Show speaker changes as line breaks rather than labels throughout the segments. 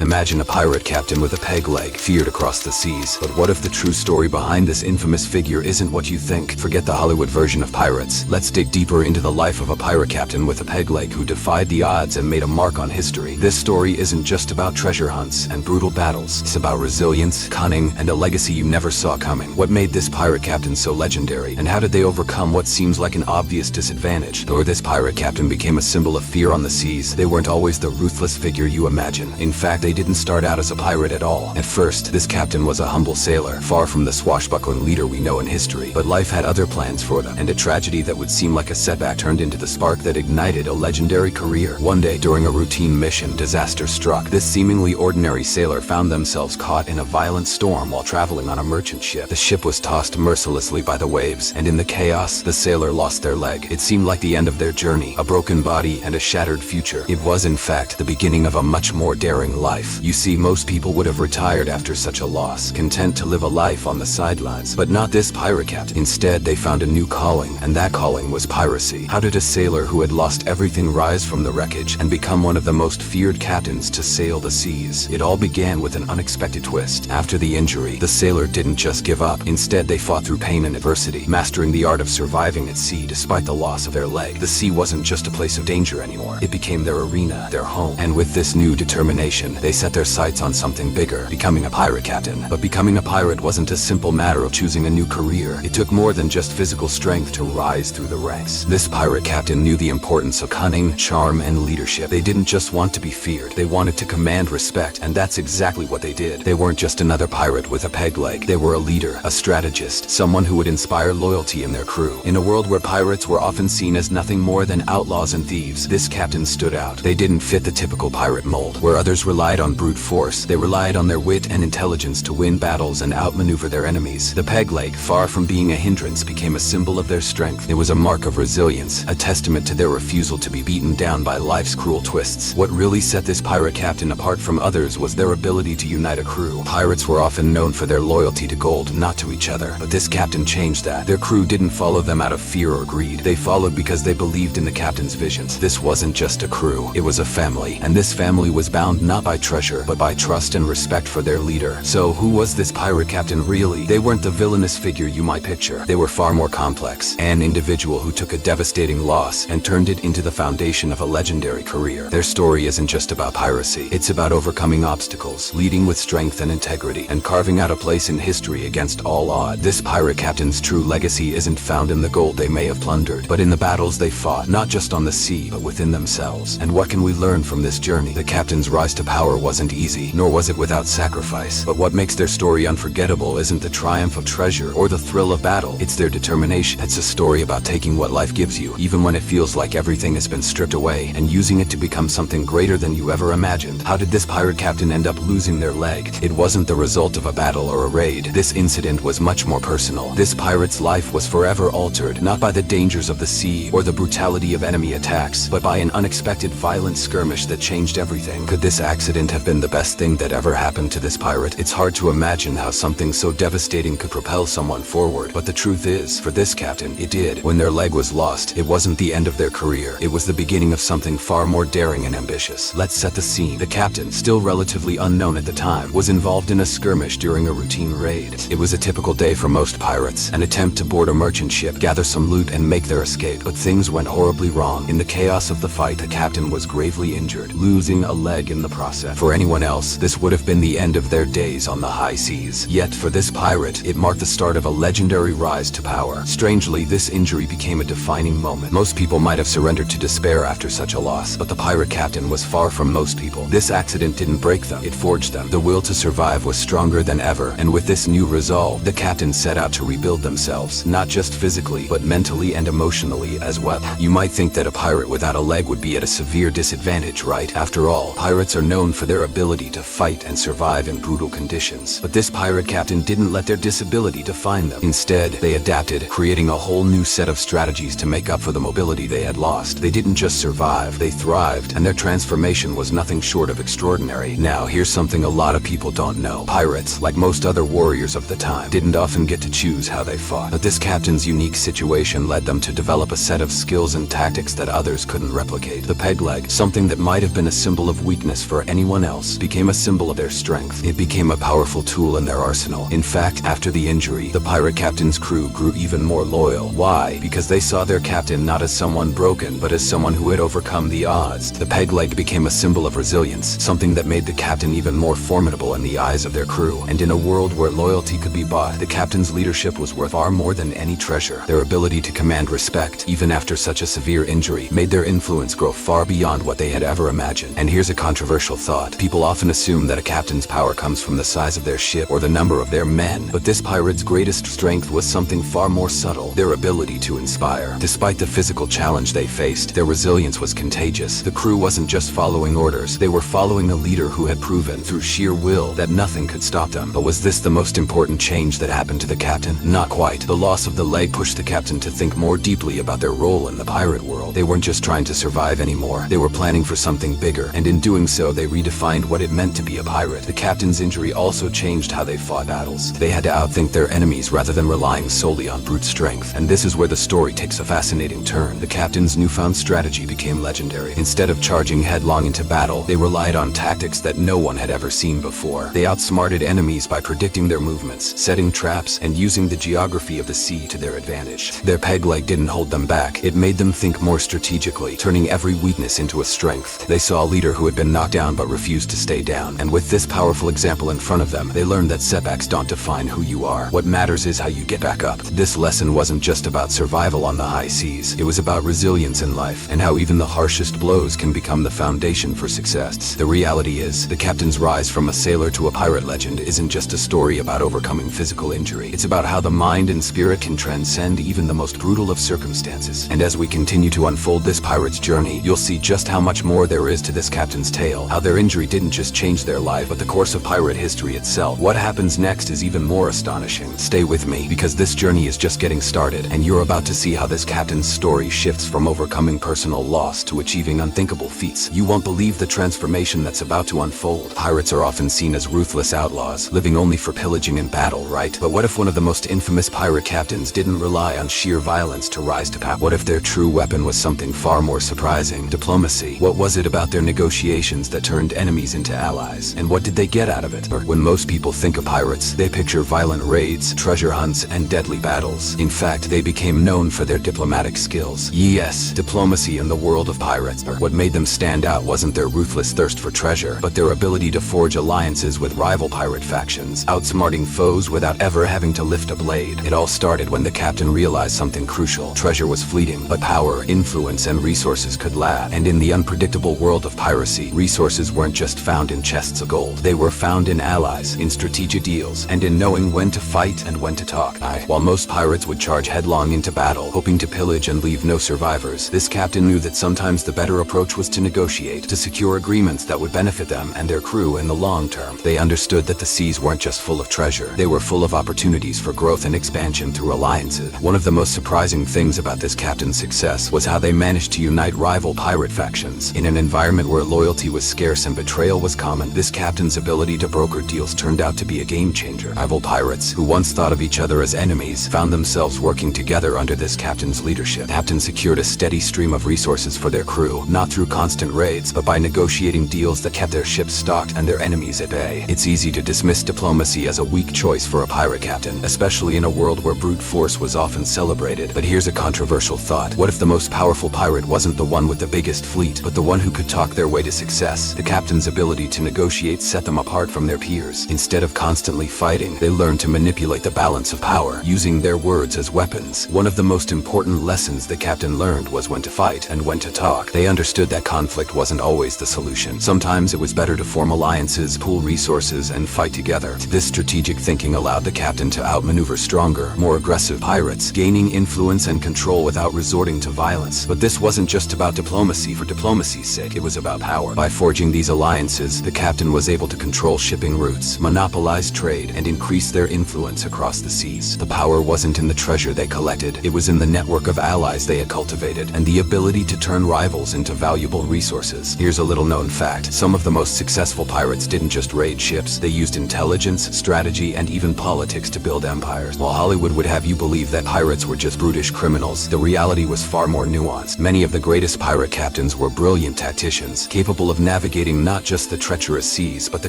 Imagine a pirate captain with a peg leg, feared across the seas. But what if the true story behind this infamous figure isn't what you think? Forget the Hollywood version of pirates. Let's dig deeper into the life of a pirate captain with a peg leg who defied the odds and made a mark on history. This story isn't just about treasure hunts and brutal battles. It's about resilience, cunning, and a legacy you never saw coming. What made this pirate captain so legendary, and how did they overcome what seems like an obvious disadvantage? Though this pirate captain became a symbol of fear on the seas, they weren't always the ruthless figure you imagine. In fact, they didn't start out as a pirate at all. At first, this captain was a humble sailor, far from the swashbuckling leader we know in history. But life had other plans for them, and a tragedy that would seem like a setback turned into the spark that ignited a legendary career. One day, during a routine mission, disaster struck. This seemingly ordinary sailor found themselves caught in a violent storm while traveling on a merchant ship. The ship was tossed mercilessly by the waves, and in the chaos, the sailor lost their leg. It seemed like the end of their journey, a broken body and a shattered future. It was, in fact, the beginning of a much more daring life. You see, most people would have retired after such a loss, content to live a life on the sidelines. But not this pirate captain. Instead, they found a new calling, and that calling was piracy. How did a sailor who had lost everything rise from the wreckage and become one of the most feared captains to sail the seas? It all began with an unexpected twist. After the injury, the sailor didn't just give up. Instead, they fought through pain and adversity, mastering the art of surviving at sea despite the loss of their leg. The sea wasn't just a place of danger anymore. It became their arena, their home. And with this new determination, they set their sights on something bigger, becoming a pirate captain. But becoming a pirate wasn't a simple matter of choosing a new career. It took more than just physical strength to rise through the ranks. This pirate captain knew the importance of cunning, charm, and leadership. They didn't just want to be feared, they wanted to command respect, and that's exactly what they did. They weren't just another pirate with a peg leg. They were a leader, a strategist, someone who would inspire loyalty in their crew. In a world where pirates were often seen as nothing more than outlaws and thieves, this captain stood out. They didn't fit the typical pirate mold, where others relied on brute force. They relied on their wit and intelligence to win battles and outmaneuver their enemies. The peg leg, far from being a hindrance, became a symbol of their strength. It was a mark of resilience, a testament to their refusal to be beaten down by life's cruel twists. What really set this pirate captain apart from others was their ability to unite a crew. Pirates were often known for their loyalty to gold, not to each other. But this captain changed that. Their crew didn't follow them out of fear or greed. They followed because they believed in the captain's visions. This wasn't just a crew, it was a family. And this family was bound not by treasure, but by trust and respect for their leader. So who was this pirate captain really? They weren't the villainous figure you might picture. They were far more complex. An individual who took a devastating loss and turned it into the foundation of a legendary career. Their story isn't just about piracy. It's about overcoming obstacles, leading with strength and integrity, and carving out a place in history against all odds. This pirate captain's true legacy isn't found in the gold they may have plundered, but in the battles they fought, not just on the sea, but within themselves. And what can we learn from this journey? The captain's rise to power wasn't easy, nor was it without sacrifice. But what makes their story unforgettable isn't the triumph of treasure or the thrill of battle. It's their determination. It's a story about taking what life gives you, even when it feels like everything has been stripped away, and using it to become something greater than you ever imagined. How did this pirate captain end up losing their leg? It wasn't the result of a battle or a raid. This incident was much more personal. This pirate's life was forever altered, not by the dangers of the sea or the brutality of enemy attacks, but by an unexpected violent skirmish that changed everything. Could this accident have been the best thing that ever happened to this pirate? It's hard to imagine how something so devastating could propel someone forward, but the truth is, for this captain, it did. When their leg was lost, it wasn't the end of their career. It was the beginning of something far more daring and ambitious. Let's set the scene. The captain, still relatively unknown at the time, was involved in a skirmish during a routine raid. It was a typical day for most pirates, an attempt to board a merchant ship, gather some loot, and make their escape. But things went horribly wrong. In the chaos of the fight, the captain was gravely injured, losing a leg in the process. For anyone else, this would have been the end of their days on the high seas. Yet, for this pirate, it marked the start of a legendary rise to power. Strangely, this injury became a defining moment. Most people might have surrendered to despair after such a loss, but the pirate captain was far from most people. This accident didn't break them, it forged them. The will to survive was stronger than ever, and with this new resolve, the captain set out to rebuild themselves, not just physically, but mentally and emotionally as well. You might think that a pirate without a leg would be at a severe disadvantage, right? After all, pirates are known for their ability to fight and survive in brutal conditions. But this pirate captain didn't let their disability define them. Instead, they adapted, creating a whole new set of strategies to make up for the mobility they had lost. They didn't just survive, they thrived, and their transformation was nothing short of extraordinary. Now, here's something a lot of people don't know. Pirates, like most other warriors of the time, didn't often get to choose how they fought. But this captain's unique situation led them to develop a set of skills and tactics that others couldn't replicate. The peg leg, something that might have been a symbol of weakness for anyone someone else became a symbol of their strength. It became a powerful tool in their arsenal. In fact, after the injury, the pirate captain's crew grew even more loyal. Why? Because they saw their captain not as someone broken, but as someone who had overcome the odds. The peg leg became a symbol of resilience, something that made the captain even more formidable in the eyes of their crew. And in a world where loyalty could be bought, the captain's leadership was worth far more than any treasure. Their ability to command respect, even after such a severe injury, made their influence grow far beyond what they had ever imagined. And here's a controversial thought. People often assume that a captain's power comes from the size of their ship or the number of their men, but this pirate's greatest strength was something far more subtle: their ability to inspire. Despite the physical challenge they faced, their resilience was contagious. The crew wasn't just following orders, they were following a leader who had proven, through sheer will, that nothing could stop them. But was this the most important change that happened to the captain? Not quite. The loss of the leg pushed the captain to think more deeply about their role in the pirate world. They weren't just trying to survive anymore, they were planning for something bigger, and in doing so they redefined what it meant to be a pirate. The captain's injury also changed how they fought battles. They had to outthink their enemies rather than relying solely on brute strength. And this is where the story takes a fascinating turn. The captain's newfound strategy became legendary. Instead of charging headlong into battle, they relied on tactics that no one had ever seen before. They outsmarted enemies by predicting their movements, setting traps, and using the geography of the sea to their advantage. Their peg leg didn't hold them back. It made them think more strategically, turning every weakness into a strength. They saw a leader who had been knocked down but refused to stay down. And with this powerful example in front of them, they learned that setbacks don't define who you are. What matters is how you get back up. This lesson wasn't just about survival on the high seas. It was about resilience in life, and how even the harshest blows can become the foundation for success. The reality is, the captain's rise from a sailor to a pirate legend isn't just a story about overcoming physical injury. It's about how the mind and spirit can transcend even the most brutal of circumstances. And as we continue to unfold this pirate's journey, you'll see just how much more there is to this captain's tale. How their injury didn't just change their life, but the course of pirate history itself. What happens next is even more astonishing. Stay with me, because this journey is just getting started, and you're about to see how this captain's story shifts from overcoming personal loss to achieving unthinkable feats. You won't believe the transformation that's about to unfold. Pirates are often seen as ruthless outlaws, living only for pillaging and battle, right? But what if one of the most infamous pirate captains didn't rely on sheer violence to rise to power? What if their true weapon was something far more surprising? Diplomacy. What was it about their negotiations that turned enemies into allies? And what did they get out of it? When most people think of pirates, they picture violent raids, treasure hunts, and deadly battles. In fact, they became known for their diplomatic skills. Yes, diplomacy in the world of pirates. What made them stand out wasn't their ruthless thirst for treasure, but their ability to forge alliances with rival pirate factions, outsmarting foes without ever having to lift a blade. It all started when the captain realized something crucial. Treasure was fleeting, but power, influence, and resources could last. And in the unpredictable world of piracy, resources weren't just found in chests of gold. They were found in allies, in strategic deals, and in knowing when to fight and when to talk. While most pirates would charge headlong into battle, hoping to pillage and leave no survivors, this captain knew that sometimes the better approach was to negotiate, to secure agreements that would benefit them and their crew in the long term. They understood that the seas weren't just full of treasure, they were full of opportunities for growth and expansion through alliances. One of the most surprising things about this captain's success was how they managed to unite rival pirate factions. In an environment where loyalty was scarce and betrayal was common, this captain's ability to broker deals turned out to be a game changer. Rival pirates, who once thought of each other as enemies, found themselves working together under this captain's leadership. The captain secured a steady stream of resources for their crew, not through constant raids, but by negotiating deals that kept their ships stocked and their enemies at bay. It's easy to dismiss diplomacy as a weak choice for a pirate captain, especially in a world where brute force was often celebrated. But here's a controversial thought. What if the most powerful pirate wasn't the one with the biggest fleet, but the one who could talk their way to success? The captain's ability to negotiate set them apart from their peers. Instead of constantly fighting, they learned to manipulate the balance of power, using their words as weapons. One of the most important lessons the captain learned was when to fight and when to talk. They understood that conflict wasn't always the solution. Sometimes it was better to form alliances, pool resources, and fight together. This strategic thinking allowed the captain to outmaneuver stronger, more aggressive pirates, gaining influence and control without resorting to violence. But this wasn't just about diplomacy for diplomacy's sake, it was about power. By forging these alliances, the captain was able to control shipping routes, monopolize trade, and increase their influence across the seas. The power wasn't in the treasure they collected, it was in the network of allies they had cultivated, and the ability to turn rivals into valuable resources. Here's a little-known fact. Some of the most successful pirates didn't just raid ships, they used intelligence, strategy, and even politics to build empires. While Hollywood would have you believe that pirates were just brutish criminals, the reality was far more nuanced. Many of the greatest pirate captains were brilliant tacticians, capable of navigating exploring not just the treacherous seas but the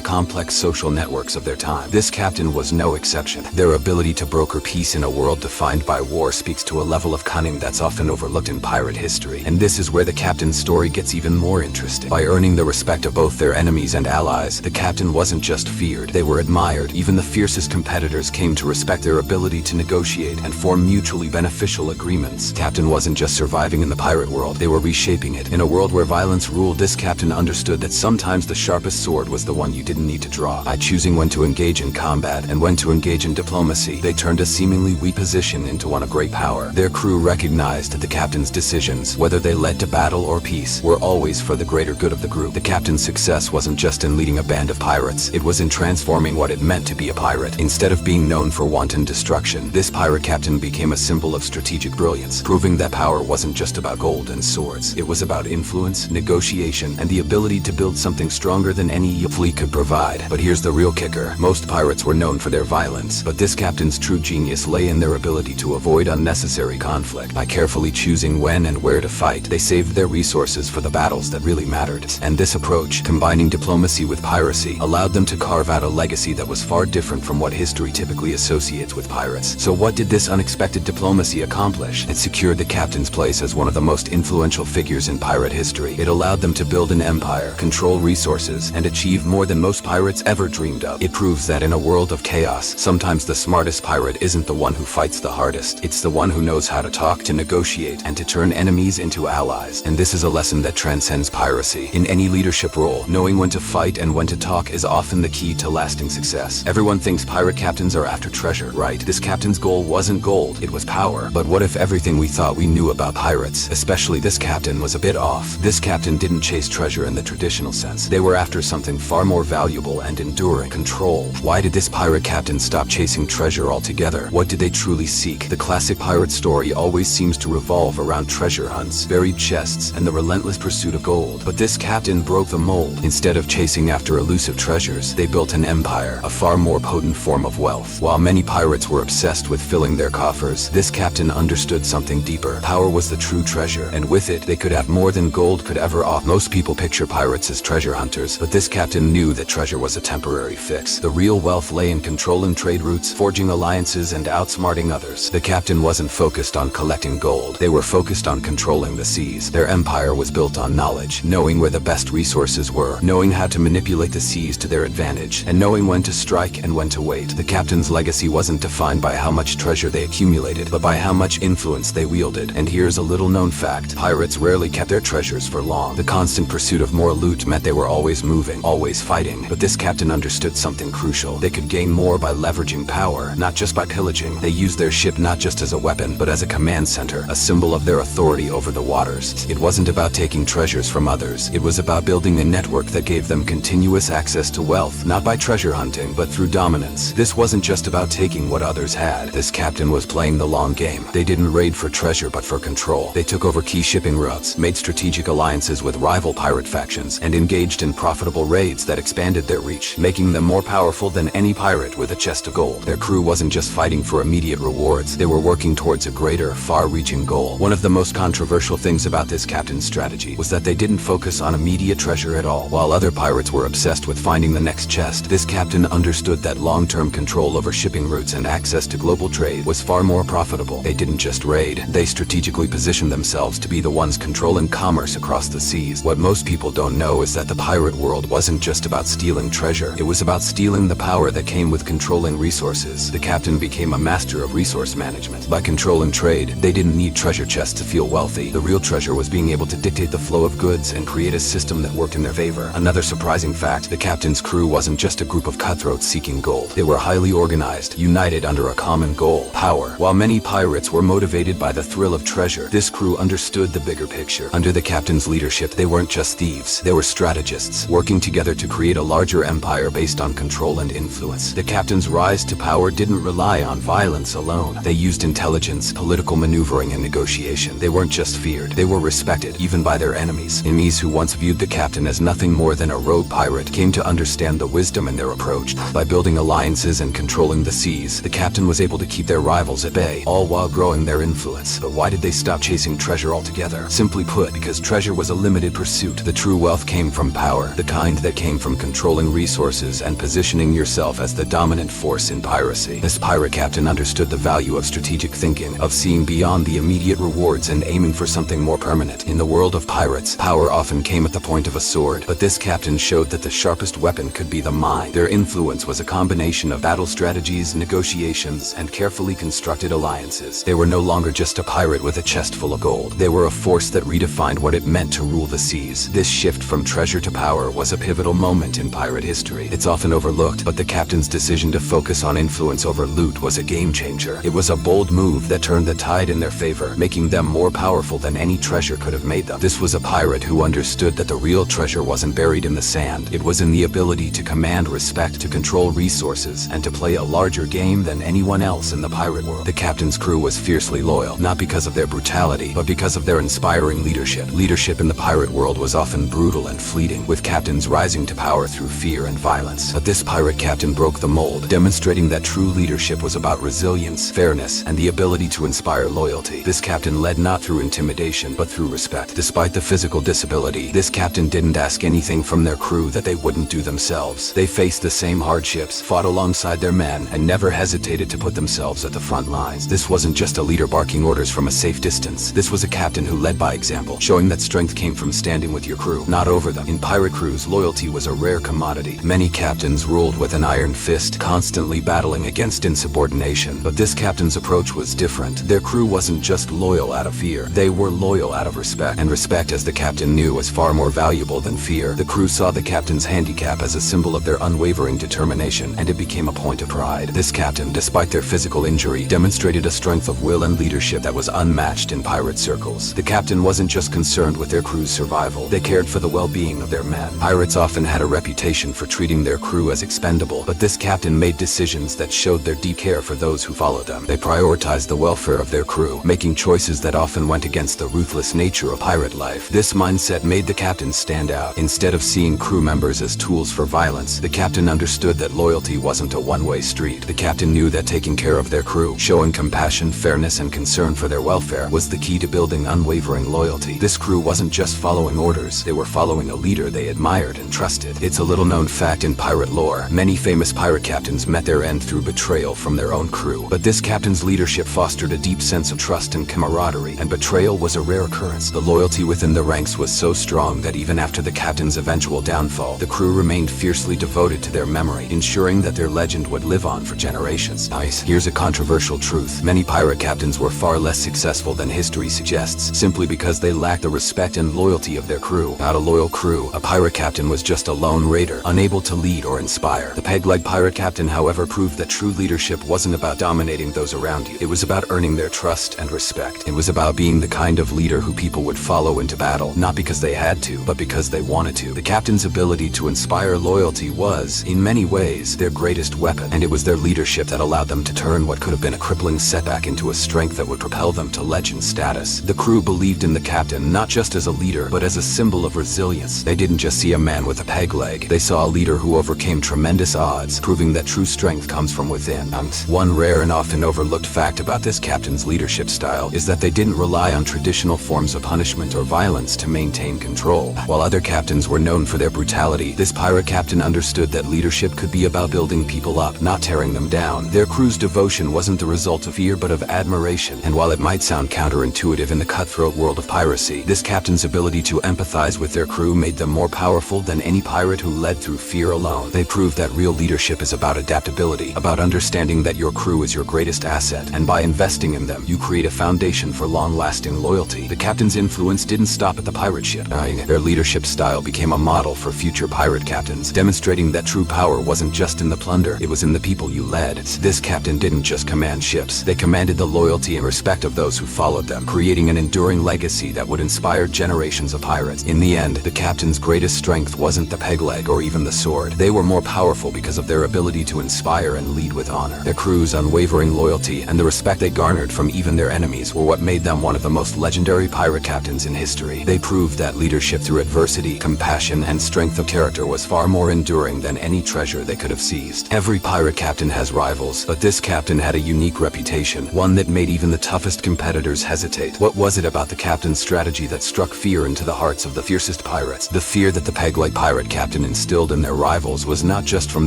complex social networks of their time. This captain was no exception. Their ability to broker peace in a world defined by war speaks to a level of cunning that's often overlooked in pirate history. And this is where the captain's story gets even more interesting. By earning the respect of both their enemies and allies, the captain wasn't just feared, they were admired. Even the fiercest competitors came to respect their ability to negotiate and form mutually beneficial agreements. Captain wasn't just surviving in the pirate world, they were reshaping it. In a world where violence ruled, this captain understood that sometimes the sharpest sword was the one you didn't need to draw. By choosing when to engage in combat and when to engage in diplomacy, they turned a seemingly weak position into one of great power. Their crew recognized that the captain's decisions, whether they led to battle or peace, were always for the greater good of the group. The captain's success wasn't just in leading a band of pirates, it was in transforming what it meant to be a pirate. Instead of being known for wanton destruction, this pirate captain became a symbol of strategic brilliance, proving that power wasn't just about gold and swords. It was about influence, negotiation, and the ability to build something stronger than any fleet could provide. But here's the real kicker. Most pirates were known for their violence, but this captain's true genius lay in their ability to avoid unnecessary conflict. By carefully choosing when and where to fight, they saved their resources for the battles that really mattered. And this approach, combining diplomacy with piracy, allowed them to carve out a legacy that was far different from what history typically associates with pirates. So what did this unexpected diplomacy accomplish? It secured the captain's place as one of the most influential figures in pirate history. It allowed them to build an empire, control resources, and achieve more than most pirates ever dreamed of. It proves that in a world of chaos, sometimes the smartest pirate isn't the one who fights the hardest. It's the one who knows how to talk, to negotiate, and to turn enemies into allies. And this is a lesson that transcends piracy. In any leadership role, knowing when to fight and when to talk is often the key to lasting success. Everyone thinks pirate captains are after treasure, right? This captain's goal wasn't gold, it was power. But what if everything we thought we knew about pirates, especially this captain, was a bit off? This captain didn't chase treasure in the traditional sense. They were after something far more valuable and enduring: control. Why did this pirate captain stop chasing treasure altogether? What did they truly seek? The classic pirate story always seems to revolve around treasure hunts, buried chests, and the relentless pursuit of gold. But this captain broke the mold. Instead of chasing after elusive treasures, they built an empire, a far more potent form of wealth. While many pirates were obsessed with filling their coffers, this captain understood something deeper. Power was the true treasure, and with it, they could have more than gold could ever offer. Most people picture pirates as treasure hunters, but this captain knew that treasure was a temporary fix. The real wealth lay in controlling trade routes, forging alliances, and outsmarting others. The captain wasn't focused on collecting gold. They were focused on controlling the seas. Their empire was built on knowledge, knowing where the best resources were, knowing how to manipulate the seas to their advantage, and knowing when to strike and when to wait. The captain's legacy wasn't defined by how much treasure they accumulated, but by how much influence they wielded. And here's a little known fact: pirates rarely kept their treasures for long. The constant pursuit of more loot meant they were always moving, always fighting. But this captain understood something crucial. They could gain more by leveraging power, not just by pillaging. They used their ship not just as a weapon, but as a command center, a symbol of their authority over the waters. It wasn't about taking treasures from others. It was about building a network that gave them continuous access to wealth, not by treasure hunting, but through dominance. This wasn't just about taking what others had. This captain was playing the long game. They didn't raid for treasure, but for control. They took over key shipping routes, made strategic alliances with rival pirate factions, and engaged in profitable raids that expanded their reach, making them more powerful than any pirate with a chest of gold. Their crew wasn't just fighting for immediate rewards. They were working towards a greater, far-reaching goal. One of the most controversial things about this captain's strategy was that they didn't focus on immediate treasure at all. While other pirates were obsessed with finding the next chest, this captain understood that long-term control over shipping routes and access to global trade was far more profitable. They didn't just raid. They strategically positioned themselves to be the ones controlling commerce across the seas. What most people don't know is that the pirate world wasn't just about stealing treasure. It was about stealing the power that came with controlling resources. The captain became a master of resource management. By controlling trade, they didn't need treasure chests to feel wealthy. The real treasure was being able to dictate the flow of goods and create a system that worked in their favor. Another surprising fact: the captain's crew wasn't just a group of cutthroats seeking gold. They were highly organized, united under a common goal: power. While many pirates were motivated by the thrill of treasure, this crew understood the bigger picture. Under the captain's leadership, they weren't just thieves. They were strategists, working together to create a larger empire based on control and influence. The captain's rise to power didn't rely on violence alone. They used intelligence, political maneuvering, and negotiation. They weren't just feared, they were respected, even by their enemies. Enemies who once viewed the captain as nothing more than a rogue pirate came to understand the wisdom in their approach. By building alliances and controlling the seas, the captain was able to keep their rivals at bay, all while growing their influence. But why did they stop chasing treasure altogether? Simply put, because treasure was a limited pursuit. The true wealth came from from power, the kind that came from controlling resources and positioning yourself as the dominant force in piracy. This pirate captain understood the value of strategic thinking, of seeing beyond the immediate rewards and aiming for something more permanent. In the world of pirates, power often came at the point of a sword, but this captain showed that the sharpest weapon could be the mind. Their influence was a combination of battle strategies, negotiations, and carefully constructed alliances. They were no longer just a pirate with a chest full of gold. They were a force that redefined what it meant to rule the seas. This shift from treasure to power was a pivotal moment in pirate history. It's often overlooked, but the captain's decision to focus on influence over loot was a game changer. It was a bold move that turned the tide in their favor, making them more powerful than any treasure could have made them. This was a pirate who understood that the real treasure wasn't buried in the sand. It was in the ability to command respect, to control resources, and to play a larger game than anyone else in the pirate world. The captain's crew was fiercely loyal, not because of their brutality, but because of their inspiring leadership. Leadership in the pirate world was often brutal and fleeting, with captains rising to power through fear and violence. But this pirate captain broke the mold, demonstrating that true leadership was about resilience, fairness, and the ability to inspire loyalty. This captain led not through intimidation, but through respect. Despite the physical disability, this captain didn't ask anything from their crew that they wouldn't do themselves. They faced the same hardships, fought alongside their men, and never hesitated to put themselves at the front lines. This wasn't just a leader barking orders from a safe distance. This was a captain who led by example, showing that strength came from standing with your crew, not over them. In pirate crews, loyalty was a rare commodity. Many captains ruled with an iron fist, constantly battling against insubordination. But this captain's approach was different. Their crew wasn't just loyal out of fear. They were loyal out of respect. And respect, as the captain knew, was far more valuable than fear. The crew saw the captain's handicap as a symbol of their unwavering determination, and it became a point of pride. This captain, despite their physical injury, demonstrated a strength of will and leadership that was unmatched in pirate circles. The captain wasn't just concerned with their crew's survival. They cared for the well-being of their men. Pirates often had a reputation for treating their crew as expendable, but this captain made decisions that showed their deep care for those who followed them. They prioritized the welfare of their crew, making choices that often went against the ruthless nature of pirate life. This mindset made the captain stand out. Instead of seeing crew members as tools for violence, the captain understood that loyalty wasn't a one-way street. The captain knew that taking care of their crew, showing compassion, fairness, and concern for their welfare was the key to building unwavering loyalty. This crew wasn't just following orders, they were following a leader they admired and trusted. It's a little-known fact in pirate lore. Many famous pirate captains met their end through betrayal from their own crew. But this captain's leadership fostered a deep sense of trust and camaraderie, and betrayal was a rare occurrence. The loyalty within the ranks was so strong that even after the captain's eventual downfall, the crew remained fiercely devoted to their memory, ensuring that their legend would live on for generations. Here's a controversial truth. Many pirate captains were far less successful than history suggests, simply because they lacked the respect and loyalty of their crew. Without a loyal crew, a pirate captain was just a lone raider, unable to lead or inspire. The peg-leg pirate captain, however, proved that true leadership wasn't about dominating those around you. It was about earning their trust and respect. It was about being the kind of leader who people would follow into battle, not because they had to, but because they wanted to. The captain's ability to inspire loyalty was, in many ways, their greatest weapon, and it was their leadership that allowed them to turn what could have been a crippling setback into a strength that would propel them to legend status. The crew believed in the captain not just as a leader, but as a symbol of resilience. They didn't just see a man with a peg leg. They saw a leader who overcame tremendous odds, proving that true strength comes from within. One rare and often overlooked fact about this captain's leadership style is that they didn't rely on traditional forms of punishment or violence to maintain control. While other captains were known for their brutality, this pirate captain understood that leadership could be about building people up, not tearing them down. Their crew's devotion wasn't the result of fear but of admiration, and while it might sound counterintuitive in the cutthroat world of piracy, this captain's ability to empathize with their crew made them more powerful than any pirate who led through fear alone. They proved that real leadership is about adaptability, about understanding that your crew is your greatest asset, and by investing in them, you create a foundation for long-lasting loyalty. The captain's influence didn't stop at the pirate ship. Their leadership style became a model for future pirate captains, demonstrating that true power wasn't just in the plunder, it was in the people you led. This captain didn't just command ships, they commanded the loyalty and respect of those who followed them, creating an enduring legacy that would inspire generations of pirates. In the end, the captain's greatest strength wasn't the peg leg or even the sword. They were more powerful because of their ability to inspire and lead with honor. Their crew's unwavering loyalty and the respect they garnered from even their enemies were what made them one of the most legendary pirate captains in history. They proved that leadership through adversity, compassion, and strength of character was far more enduring than any treasure they could have seized. Every pirate captain has rivals, but this captain had a unique reputation, one that made even the toughest competitors hesitate. What was it about the captain's strategy that struck fear into the hearts of the fiercest pirates? threats. The fear that the peg-leg pirate captain instilled in their rivals was not just from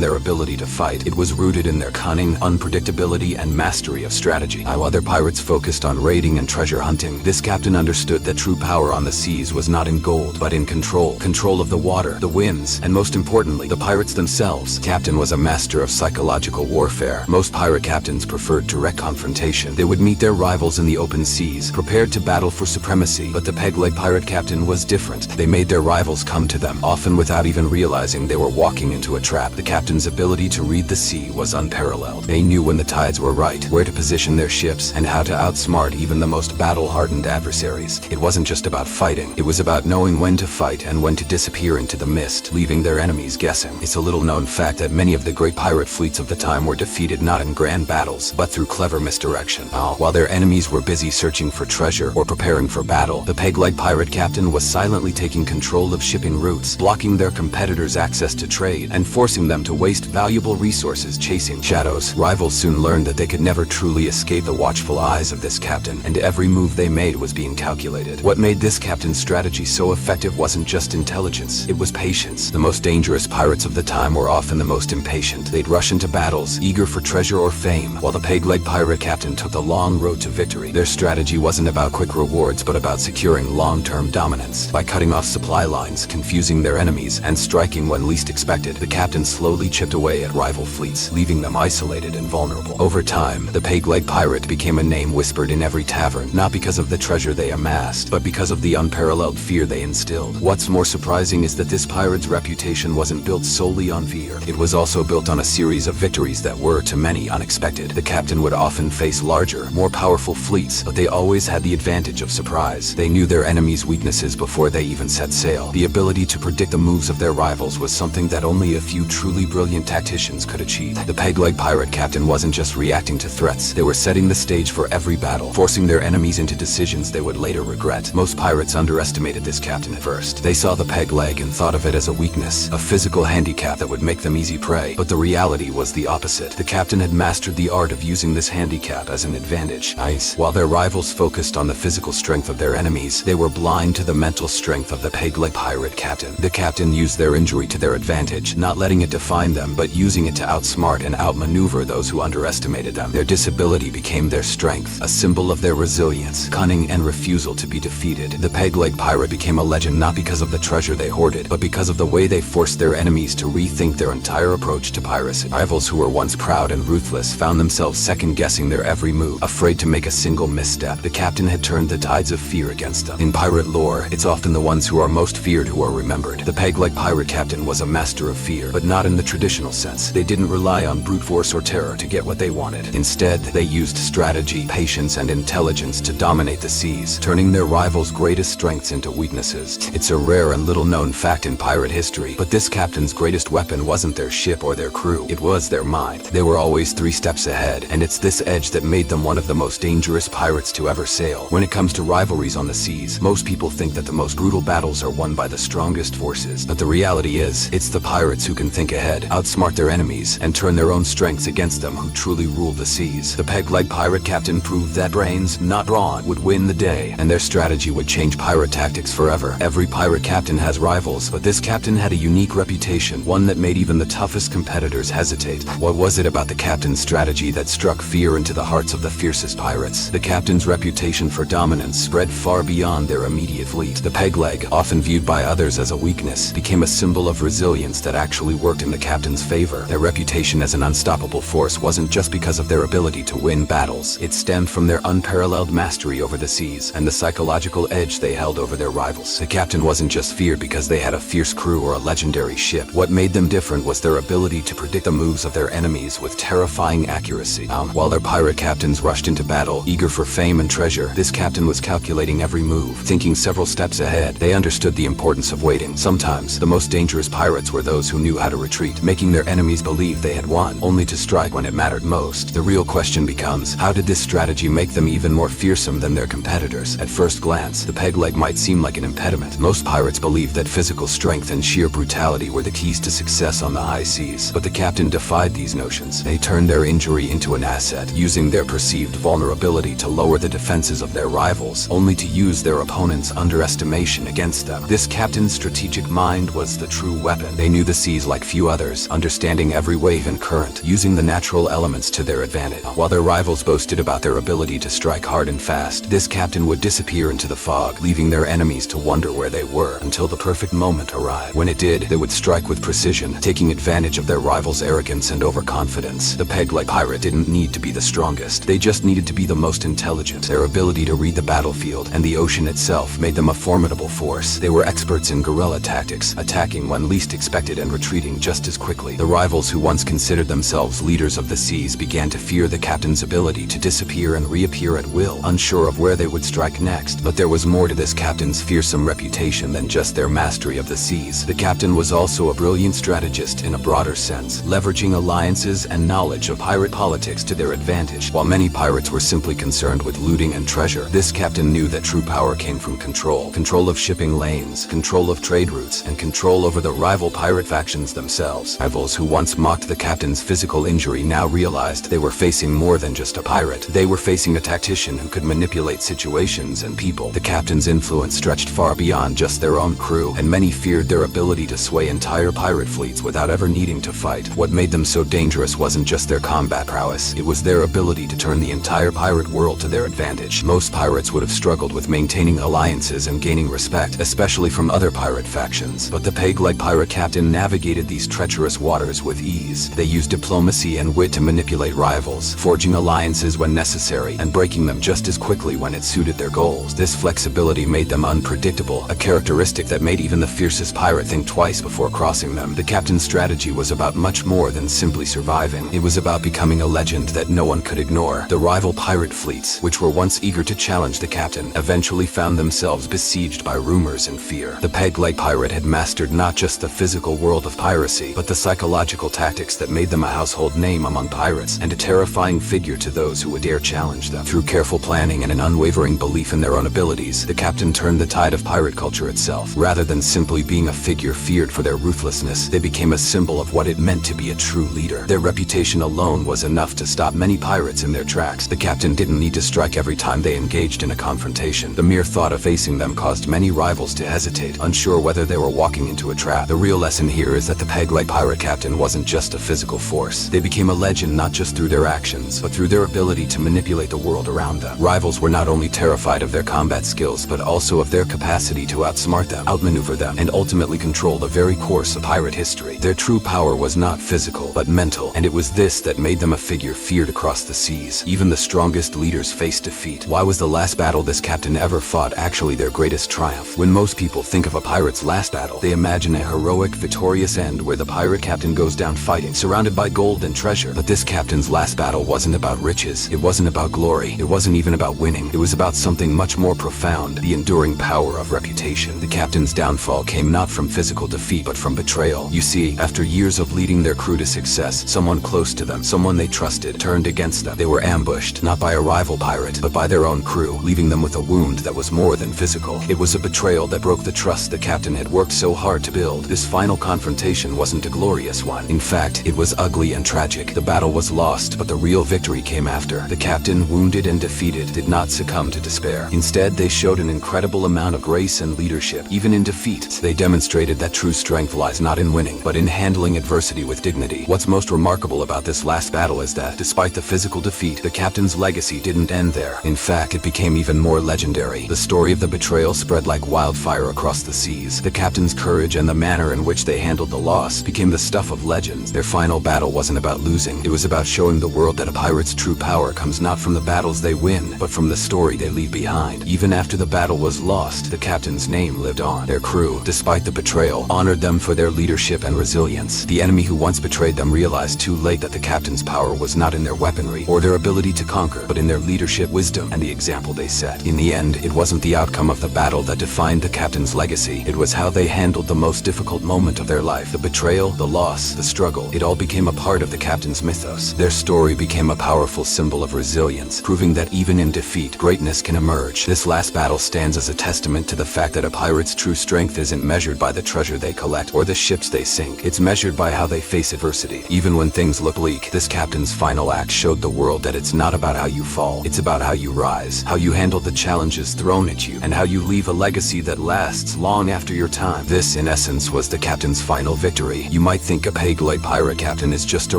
their ability to fight, it was rooted in their cunning, unpredictability, and mastery of strategy. While other pirates focused on raiding and treasure hunting, this captain understood that true power on the seas was not in gold, but in control. Control of the water, the winds, and most importantly, the pirates themselves. The captain was a master of psychological warfare. Most pirate captains preferred direct confrontation. They would meet their rivals in the open seas, prepared to battle for supremacy. But the peg-leg pirate captain was different. They made their rivals come to them, often without even realizing they were walking into a trap. The captain's ability to read the sea was unparalleled. They knew when the tides were right, where to position their ships, and how to outsmart even the most battle-hardened adversaries. It wasn't just about fighting. It was about knowing when to fight and when to disappear into the mist, leaving their enemies guessing. It's a little-known fact that many of the great pirate fleets of the time were defeated not in grand battles, but through clever misdirection. While their enemies were busy searching for treasure or preparing for battle, the peg-leg pirate captain was silently taking control of shipping routes, blocking their competitors' access to trade, and forcing them to waste valuable resources chasing shadows. Rivals soon learned that they could never truly escape the watchful eyes of this captain, and every move they made was being calculated. What made this captain's strategy so effective wasn't just intelligence, it was patience. The most dangerous pirates of the time were often the most impatient. They'd rush into battles, eager for treasure or fame, while the peg-leg pirate captain took the long road to victory. Their strategy wasn't about quick rewards, but about securing long-term dominance. By cutting off supply lines, confusing their enemies, and striking when least expected, the captain slowly chipped away at rival fleets, leaving them isolated and vulnerable. Over time, the peg-leg pirate became a name whispered in every tavern, not because of the treasure they amassed, but because of the unparalleled fear they instilled. What's more surprising is that this pirate's reputation wasn't built solely on fear. It was also built on a series of victories that were, to many, unexpected. The captain would often face larger, more powerful fleets, but they always had the advantage of surprise. They knew their enemies' weaknesses before they even set sail. The ability to predict the moves of their rivals was something that only a few truly brilliant tacticians could achieve. The peg-leg pirate captain wasn't just reacting to threats, they were setting the stage for every battle, forcing their enemies into decisions they would later regret. Most pirates underestimated this captain at first. They saw the peg-leg and thought of it as a weakness, a physical handicap that would make them easy prey. But the reality was the opposite. The captain had mastered the art of using this handicap as an advantage. While their rivals focused on the physical strength of their enemies, they were blind to the mental strength of the peg-leg pirate captain. The captain used their injury to their advantage, not letting it define them, but using it to outsmart and outmaneuver those who underestimated them. Their disability became their strength, a symbol of their resilience, cunning, and refusal to be defeated. The peg-leg pirate became a legend not because of the treasure they hoarded, but because of the way they forced their enemies to rethink their entire approach to piracy. Rivals who were once proud and ruthless found themselves second-guessing their every move, afraid to make a single misstep. The captain had turned the tides of fear against them. In pirate lore, it's often the ones who are most feared who are remembered. The peg-leg pirate captain was a master of fear, but not in the traditional sense. They didn't rely on brute force or terror to get what they wanted. Instead, they used strategy, patience, and intelligence to dominate the seas, turning their rivals' greatest strengths into weaknesses. It's a rare and little-known fact in pirate history, but this captain's greatest weapon wasn't their ship or their crew. It was their mind. They were always 3 steps ahead, and it's this edge that made them one of the most dangerous pirates to ever sail. When it comes to rivalries on the seas, most people think that the most brutal battles are won by the strongest forces, but the reality is, it's the pirates who can think ahead, outsmart their enemies, and turn their own strengths against them who truly rule the seas. The peg-leg pirate captain proved that brains, not brawn, would win the day, and their strategy would change pirate tactics forever. Every pirate captain has rivals, but this captain had a unique reputation, one that made even the toughest competitors hesitate. What was it about the captain's strategy that struck fear into the hearts of the fiercest pirates? The captain's reputation for dominance spread far beyond their immediate fleet. The peg-leg, often viewed by others as a weakness, became a symbol of resilience that actually worked in the captain's favor. Their reputation as an unstoppable force wasn't just because of their ability to win battles. It stemmed from their unparalleled mastery over the seas and the psychological edge they held over their rivals. The captain wasn't just feared because they had a fierce crew or a legendary ship. What made them different was their ability to predict the moves of their enemies with terrifying accuracy. While their pirate captains rushed into battle, eager for fame and treasure, this captain was calculating every move, thinking several steps ahead. They understood the importance of waiting. Sometimes, the most dangerous pirates were those who knew how to retreat, making their enemies believe they had won, only to strike when it mattered most. The real question becomes, how did this strategy make them even more fearsome than their competitors? At first glance, the peg-leg might seem like an impediment. Most pirates believed that physical strength and sheer brutality were the keys to success on the high seas, but the captain defied these notions. They turned their injury into an asset, using their perceived vulnerability to lower the defenses of their rivals, only to use their opponent's underestimation against them. This This captain's strategic mind was the true weapon. They knew the seas like few others, understanding every wave and current, using the natural elements to their advantage. While their rivals boasted about their ability to strike hard and fast, this captain would disappear into the fog, leaving their enemies to wonder where they were until the perfect moment arrived. When it did, they would strike with precision, taking advantage of their rivals' arrogance and overconfidence. The peg-leg pirate didn't need to be the strongest. They just needed to be the most intelligent. Their ability to read the battlefield and the ocean itself made them a formidable force. They were experts in guerrilla tactics, attacking when least expected and retreating just as quickly. The rivals who once considered themselves leaders of the seas began to fear the captain's ability to disappear and reappear at will, unsure of where they would strike next. But there was more to this captain's fearsome reputation than just their mastery of the seas. The captain was also a brilliant strategist in a broader sense, leveraging alliances and knowledge of pirate politics to their advantage. While many pirates were simply concerned with looting and treasure, this captain knew that true power came from control. Control of shipping lanes, control of trade routes, and control over the rival pirate factions themselves. Rivals who once mocked the captain's physical injury now realized they were facing more than just a pirate. They were facing a tactician who could manipulate situations and people. The captain's influence stretched far beyond just their own crew, and many feared their ability to sway entire pirate fleets without ever needing to fight. What made them so dangerous wasn't just their combat prowess, it was their ability to turn the entire pirate world to their advantage. Most pirates would have struggled with maintaining alliances and gaining respect, especially from other pirate factions. But the peg-leg pirate captain navigated these treacherous waters with ease. They used diplomacy and wit to manipulate rivals, forging alliances when necessary, and breaking them just as quickly when it suited their goals. This flexibility made them unpredictable, a characteristic that made even the fiercest pirate think twice before crossing them. The captain's strategy was about much more than simply surviving. It was about becoming a legend that no one could ignore. The rival pirate fleets, which were once eager to challenge the captain, eventually found themselves besieged by rumors and fear. The peg-leg pirate had mastered not just the physical world of piracy, but the psychological tactics that made them a household name among pirates, and a terrifying figure to those who would dare challenge them. Through careful planning and an unwavering belief in their own abilities, the captain turned the tide of pirate culture itself. Rather than simply being a figure feared for their ruthlessness, they became a symbol of what it meant to be a true leader. Their reputation alone was enough to stop many pirates in their tracks. The captain didn't need to strike every time they engaged in a confrontation. The mere thought of facing them caused many rivals to hesitate, unsure whether they were walking into a trap. The real lesson here is that the peg-leg pirate captain wasn't just a physical force. They became a legend not just through their actions, but through their ability to manipulate the world around them. Rivals were not only terrified of their combat skills, but also of their capacity to outsmart them, outmaneuver them, and ultimately control the very course of pirate history. Their true power was not physical, but mental, and it was this that made them a figure feared across the seas. Even the strongest leaders faced defeat. Why was the last battle this captain ever fought actually their greatest triumph? When most people think of a pirate's last battle, they imagine a heroic, victorious end where the pirate captain goes down fighting, surrounded by gold and treasure. But this captain's last battle wasn't about riches. It wasn't about glory. It wasn't even about winning. It was about something much more profound, the enduring power of reputation. The captain's downfall came not from physical defeat, but from betrayal. You see, after years of leading their crew to success, someone close to them, someone they trusted, turned against them. They were ambushed, not by a rival pirate, but by their own crew, leaving them with a wound that was more than physical. It was a betrayal that broke the trust the captain had worked so hard to build. This final confrontation wasn't a glorious one. In fact, it was ugly and tragic. The battle was lost, but the real victory came after. The captain, wounded and defeated, did not succumb to despair. Instead, they showed an incredible amount of grace and leadership. Even in defeat, they demonstrated that true strength lies not in winning, but in handling adversity with dignity. What's most remarkable about this last battle is that, despite the physical defeat, the captain's legacy didn't end there. In fact, it became even more legendary. The story of the betrayal spread like wildfire across the seas. The captain's courage and the manner in which they handled the loss became the stuff of legends. Their final battle wasn't about losing. It was about showing the world that a pirate's true power comes not from the battles they win, but from the story they leave behind. Even after the battle was lost, the captain's name lived on. Their crew, despite the betrayal, honored them for their leadership and resilience. The enemy who once betrayed them realized too late that the captain's power was not in their weaponry or their ability to conquer, but in their leadership, wisdom, and the example they set. In the end, it wasn't the outcome of the battle that defined the captain's legacy. It was how they handled the most difficult moment of their life. The betrayal, the loss, the struggle, it all became a part of the captain's mythos. Their story became a powerful symbol of resilience, proving that even in defeat, greatness can emerge. This last battle stands as a testament to the fact that a pirate's true strength isn't measured by the treasure they collect or the ships they sink. It's measured by how they face adversity. Even when things look bleak, this captain's final act showed the world that it's not about how you fall, it's about how you rise, how you handle the challenges thrown at you, and how you leave a legacy that lasts lasts long after your time. This, in essence, was the captain's final victory. You might think a peg-leg pirate captain is just a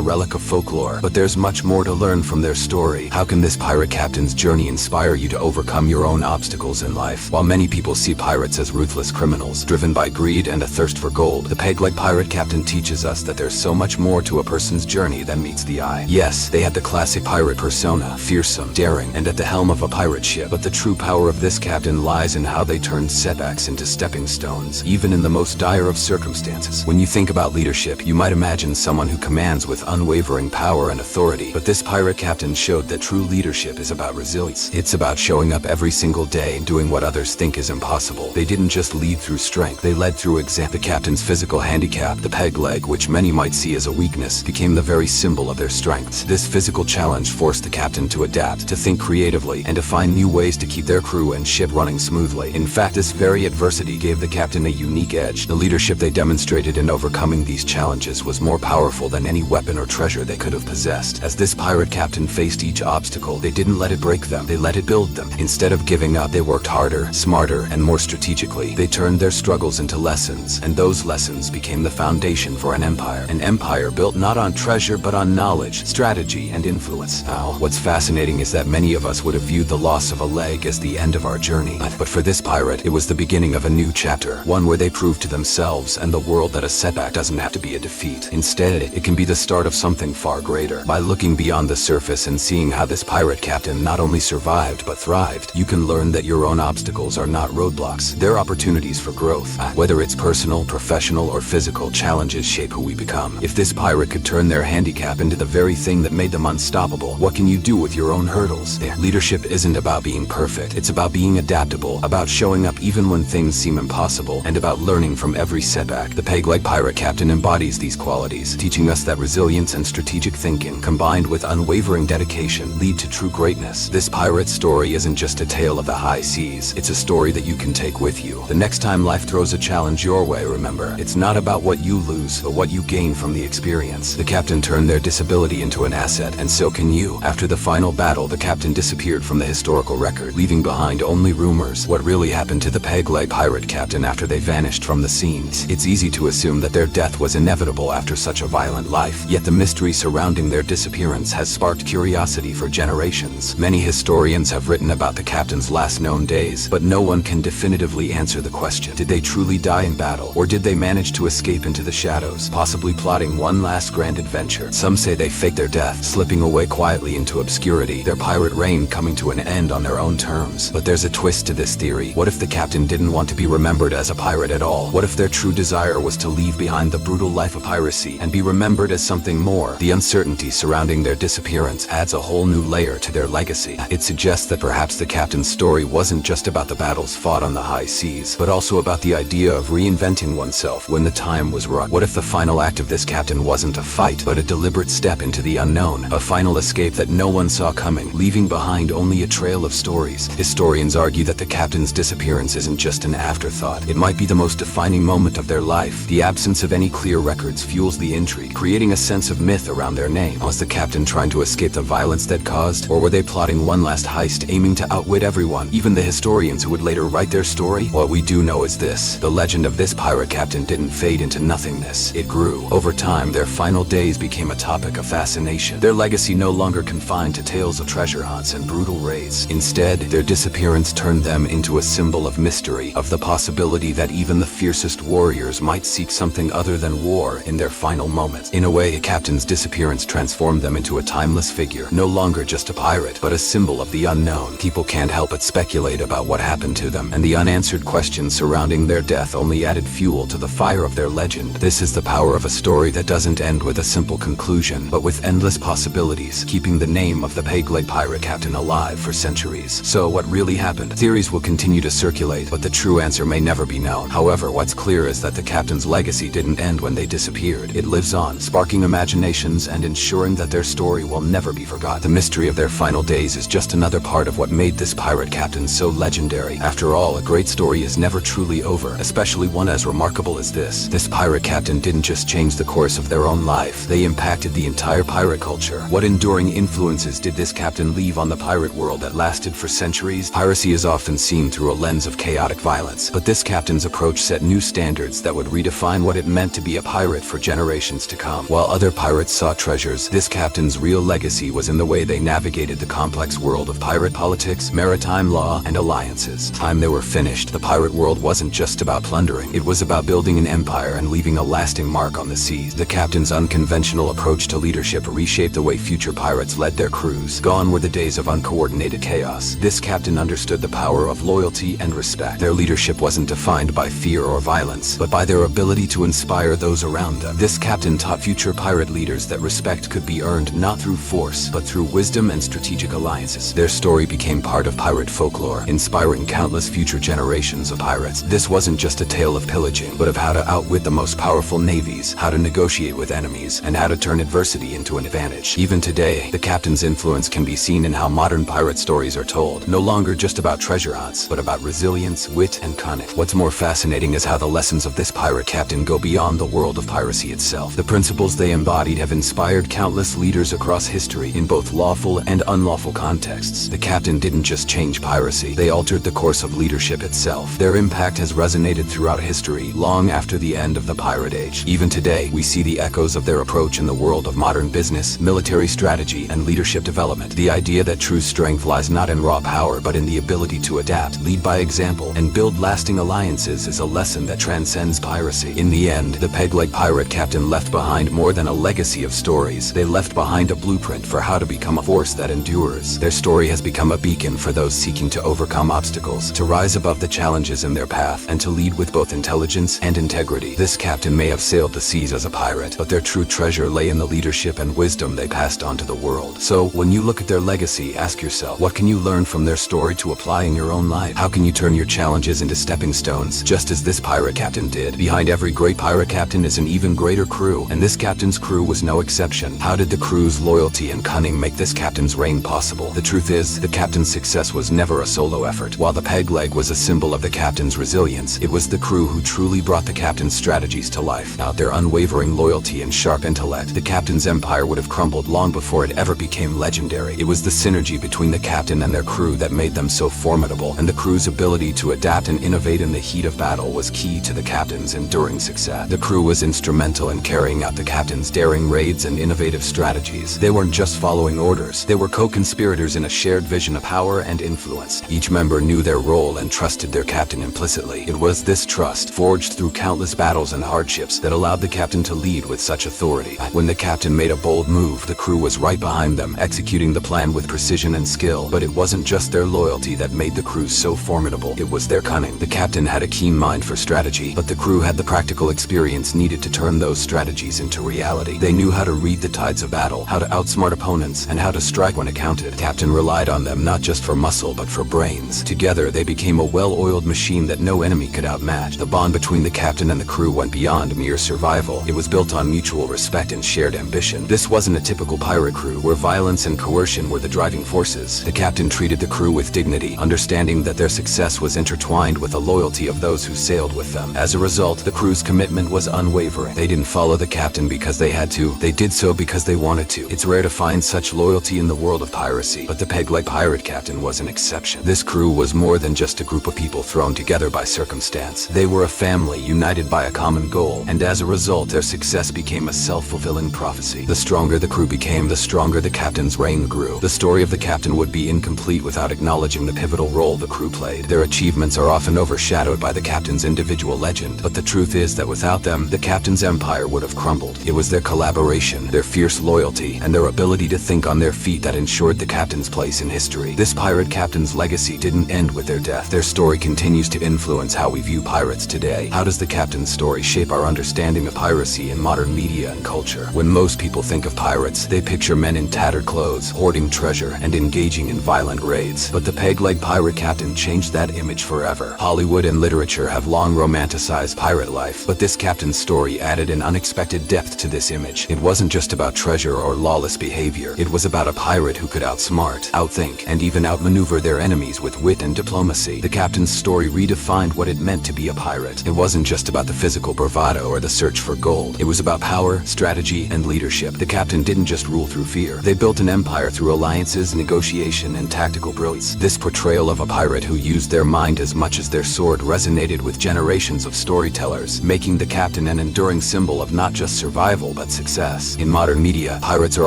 relic of folklore, but there's much more to learn from their story. How can this pirate captain's journey inspire you to overcome your own obstacles in life? While many people see pirates as ruthless criminals, driven by greed and a thirst for gold, the peg-leg pirate captain teaches us that there's so much more to a person's journey than meets the eye. Yes, they had the classic pirate persona, fearsome, daring, and at the helm of a pirate ship, but the true power of this captain lies in how they turned setbacks into stepping stones, even in the most dire of circumstances. When you think about leadership, you might imagine someone who commands with unwavering power and authority, but this pirate captain showed that true leadership is about resilience. It's about showing up every single day, doing what others think is impossible. They didn't just lead through strength, they led through example. The captain's physical handicap, the peg leg, which many might see as a weakness, became the very symbol of their strengths. This physical challenge forced the captain to adapt, to think creatively, and to find new ways to keep their crew and ship running smoothly. In fact, this very adversity gave the captain a unique edge. The leadership they demonstrated in overcoming these challenges was more powerful than any weapon or treasure they could have possessed. As this pirate captain faced each obstacle, they didn't let it break them, they let it build them. Instead of giving up, they worked harder, smarter, and more strategically. They turned their struggles into lessons, and those lessons became the foundation for an empire built not on treasure but on knowledge, strategy, and influence. Now, what's fascinating is that many of us would have viewed the loss of a leg as the end of our journey. But for this pirate, it was the beginning of a new chapter, one where they proved to themselves and the world that a setback doesn't have to be a defeat. Instead, it can be the start of something far greater. By looking beyond the surface and seeing how this pirate captain not only survived but thrived, you can learn that your own obstacles are not roadblocks, they're opportunities for growth. Whether it's personal, professional, or physical, challenges shape who we become. If this pirate could turn their handicap into the very thing that made them unstoppable, what can you do with your own hurdles? Leadership isn't about being perfect, it's about being adaptable, about showing up even when things seem impossible, and about learning from every setback. The peg-leg pirate captain embodies these qualities, teaching us that resilience and strategic thinking, combined with unwavering dedication, lead to true greatness. This pirate story isn't just a tale of the high seas, it's a story that you can take with you. The next time life throws a challenge your way, remember, it's not about what you lose, but what you gain from the experience. The captain turned their disability into an asset, and so can you. After the final battle, the captain disappeared from the historical record, leaving behind only rumors. What really happened to the peg-leg pirate captain after they vanished from the scenes? It's easy to assume that their death was inevitable after such a violent life, yet the mystery surrounding their disappearance has sparked curiosity for generations. Many historians have written about the captain's last known days, but no one can definitively answer the question. Did they truly die in battle, or did they manage to escape into the shadows, possibly plotting one last grand adventure? Some say they faked their death, slipping away quietly into obscurity, their pirate reign coming to an end on their own terms. But there's a twist to this theory. What if the captain didn't want to be remembered as a pirate at all? What if their true desire was to leave behind the brutal life of piracy and be remembered as something more? The uncertainty surrounding their disappearance adds a whole new layer to their legacy. It suggests that perhaps the captain's story wasn't just about the battles fought on the high seas, but also about the idea of reinventing oneself when the time was right. What if the final act of this captain wasn't a fight, but a deliberate step into the unknown, a final escape that no one saw coming, leaving behind only a trail of stories? Historians argue that the captain's disappearance isn't just an afterthought. It might be the most defining moment of their life. The absence of any clear records fuels the intrigue, creating a sense of myth around their name. Was the captain trying to escape the violence they'd caused, or were they plotting one last heist, aiming to outwit everyone, even the historians who would later write their story? What we do know is this: the legend of this pirate captain didn't fade into nothingness. It grew. Over time, their final days became a topic of fascination. Their legacy no longer confined to tales of treasure hunts and brutal raids. Instead, their disappearance turned them into a symbol of mystery, of the possibility that even the fiercest warriors might seek something other than war in their final moments. In a way, a captain's disappearance transformed them into a timeless figure, no longer just a pirate, but a symbol of the unknown. People can't help but speculate about what happened to them, and the unanswered questions surrounding their death only added fuel to the fire of their legend. This is the power of a story that doesn't end with a simple conclusion, but with endless possibilities, keeping the name of the peg-leg pirate captain alive for centuries. So what really happened? Theories will continue to circulate, but the true answer may never be known. However, what's clear is that the captain's legacy didn't end when they disappeared. It lives on, sparking imaginations and ensuring that their story will never be forgotten. The mystery of their final days is just another part of what made this pirate captain so legendary. After all, a great story is never truly over, especially one as remarkable as this. This pirate captain didn't just change the course of their own life, they impacted the entire pirate culture. What enduring influences did this captain leave on the pirate world that lasted for centuries? Piracy is often seen through a lens of chaotic violence. violence. But this captain's approach set new standards that would redefine what it meant to be a pirate for generations to come. While other pirates sought treasures, this captain's real legacy was in the way they navigated the complex world of pirate politics, maritime law, and alliances. Time they were finished, the pirate world wasn't just about plundering. It was about building an empire and leaving a lasting mark on the seas. The captain's unconventional approach to leadership reshaped the way future pirates led their crews. Gone were the days of uncoordinated chaos. This captain understood the power of loyalty and respect. Their leadership wasn't defined by fear or violence, but by their ability to inspire those around them. This captain taught future pirate leaders that respect could be earned not through force, but through wisdom and strategic alliances. Their story became part of pirate folklore, inspiring countless future generations of pirates. This wasn't just a tale of pillaging, but of how to outwit the most powerful navies, how to negotiate with enemies, and how to turn adversity into an advantage. Even today, the captain's influence can be seen in how modern pirate stories are told, no longer just about treasure hunts, but about resilience, wit, and cunning. What's more fascinating is how the lessons of this pirate captain go beyond the world of piracy itself. The principles they embodied have inspired countless leaders across history in both lawful and unlawful contexts. The captain didn't just change piracy, they altered the course of leadership itself. Their impact has resonated throughout history, long after the end of the pirate age. Even today, we see the echoes of their approach in the world of modern business, military strategy, and leadership development. The idea that true strength lies not in raw power, but in the ability to adapt, lead by example, and build lasting alliances is a lesson that transcends piracy. In the end, the peg-leg pirate captain left behind more than a legacy of stories. They left behind a blueprint for how to become a force that endures. Their story has become a beacon for those seeking to overcome obstacles, to rise above the challenges in their path, and to lead with both intelligence and integrity. This captain may have sailed the seas as a pirate, but their true treasure lay in the leadership and wisdom they passed on to the world. So, when you look at their legacy, ask yourself, what can you learn from their story to apply in your own life? How can you turn your challenges into stepping stones, just as this pirate captain did? Behind every great pirate captain is an even greater crew, and this captain's crew was no exception. How did the crew's loyalty and cunning make this captain's reign possible? The truth is, the captain's success was never a solo effort. While the peg leg was a symbol of the captain's resilience, it was the crew who truly brought the captain's strategies to life. Without their unwavering loyalty and sharp intellect, the captain's empire would have crumbled long before it ever became legendary. It was the synergy between the captain and their crew that made them so formidable, and the crew's ability to adapt and innovate in the heat of battle was key to the captain's enduring success. The crew was instrumental in carrying out the captain's daring raids and innovative strategies. They weren't just following orders, they were co-conspirators in a shared vision of power and influence. Each member knew their role and trusted their captain implicitly. It was this trust, forged through countless battles and hardships, that allowed the captain to lead with such authority. When the captain made a bold move, the crew was right behind them, executing the plan with precision and skill. But it wasn't just their loyalty that made the crew so formidable, it was their cunning. The captain had a keen mind for strategy, but the crew had the practical experience needed to turn those strategies into reality. They knew how to read the tides of battle, how to outsmart opponents, and how to strike when it counted. The captain relied on them not just for muscle, but for brains. Together, they became a well-oiled machine that no enemy could outmatch. The bond between the captain and the crew went beyond mere survival. It was built on mutual respect and shared ambition. This wasn't a typical pirate crew, where violence and coercion were the driving forces. The captain treated the crew with dignity, understanding that their success was intertwined with the loyalty of those who sailed with them. As a result, the crew's commitment was unwavering. They didn't follow the captain because they had to, they did so because they wanted to. It's rare to find such loyalty in the world of piracy, but the peg-leg pirate captain was an exception. This crew was more than just a group of people thrown together by circumstance. They were a family united by a common goal, and as a result, their success became a self-fulfilling prophecy. The stronger the crew became, the stronger the captain's reign grew. The story of the captain would be incomplete without acknowledging the pivotal role the crew played. Their achievements are often overshadowed by the captain's individual legend, but the truth is that without them, the captain's empire would have crumbled. It was their collaboration, their fierce loyalty, and their ability to think on their feet that ensured the captain's place in history. This pirate captain's legacy didn't end with their death. Their story continues to influence how we view pirates today. How does the captain's story shape our understanding of piracy in modern media and culture? When most people think of pirates, they picture men in tattered clothes, hoarding treasure, and engaging in violent raids. But the peg-leg pirate captain changed that image forever. Hollywood and literature have long romanticized pirate life, but this captain's story added an unexpected depth to this image. It wasn't just about treasure or lawless behavior. It was about a pirate who could outsmart, outthink, and even outmaneuver their enemies with wit and diplomacy. The captain's story redefined what it meant to be a pirate. It wasn't just about the physical bravado or the search for gold. It was about power, strategy, and leadership. The captain didn't just rule through fear. They built an empire through alliances, negotiation, and tactical brilliance. This portrayal of a pirate who used their mind as much much as their sword resonated with generations of storytellers, making the captain an enduring symbol of not just survival but success. In modern media, pirates are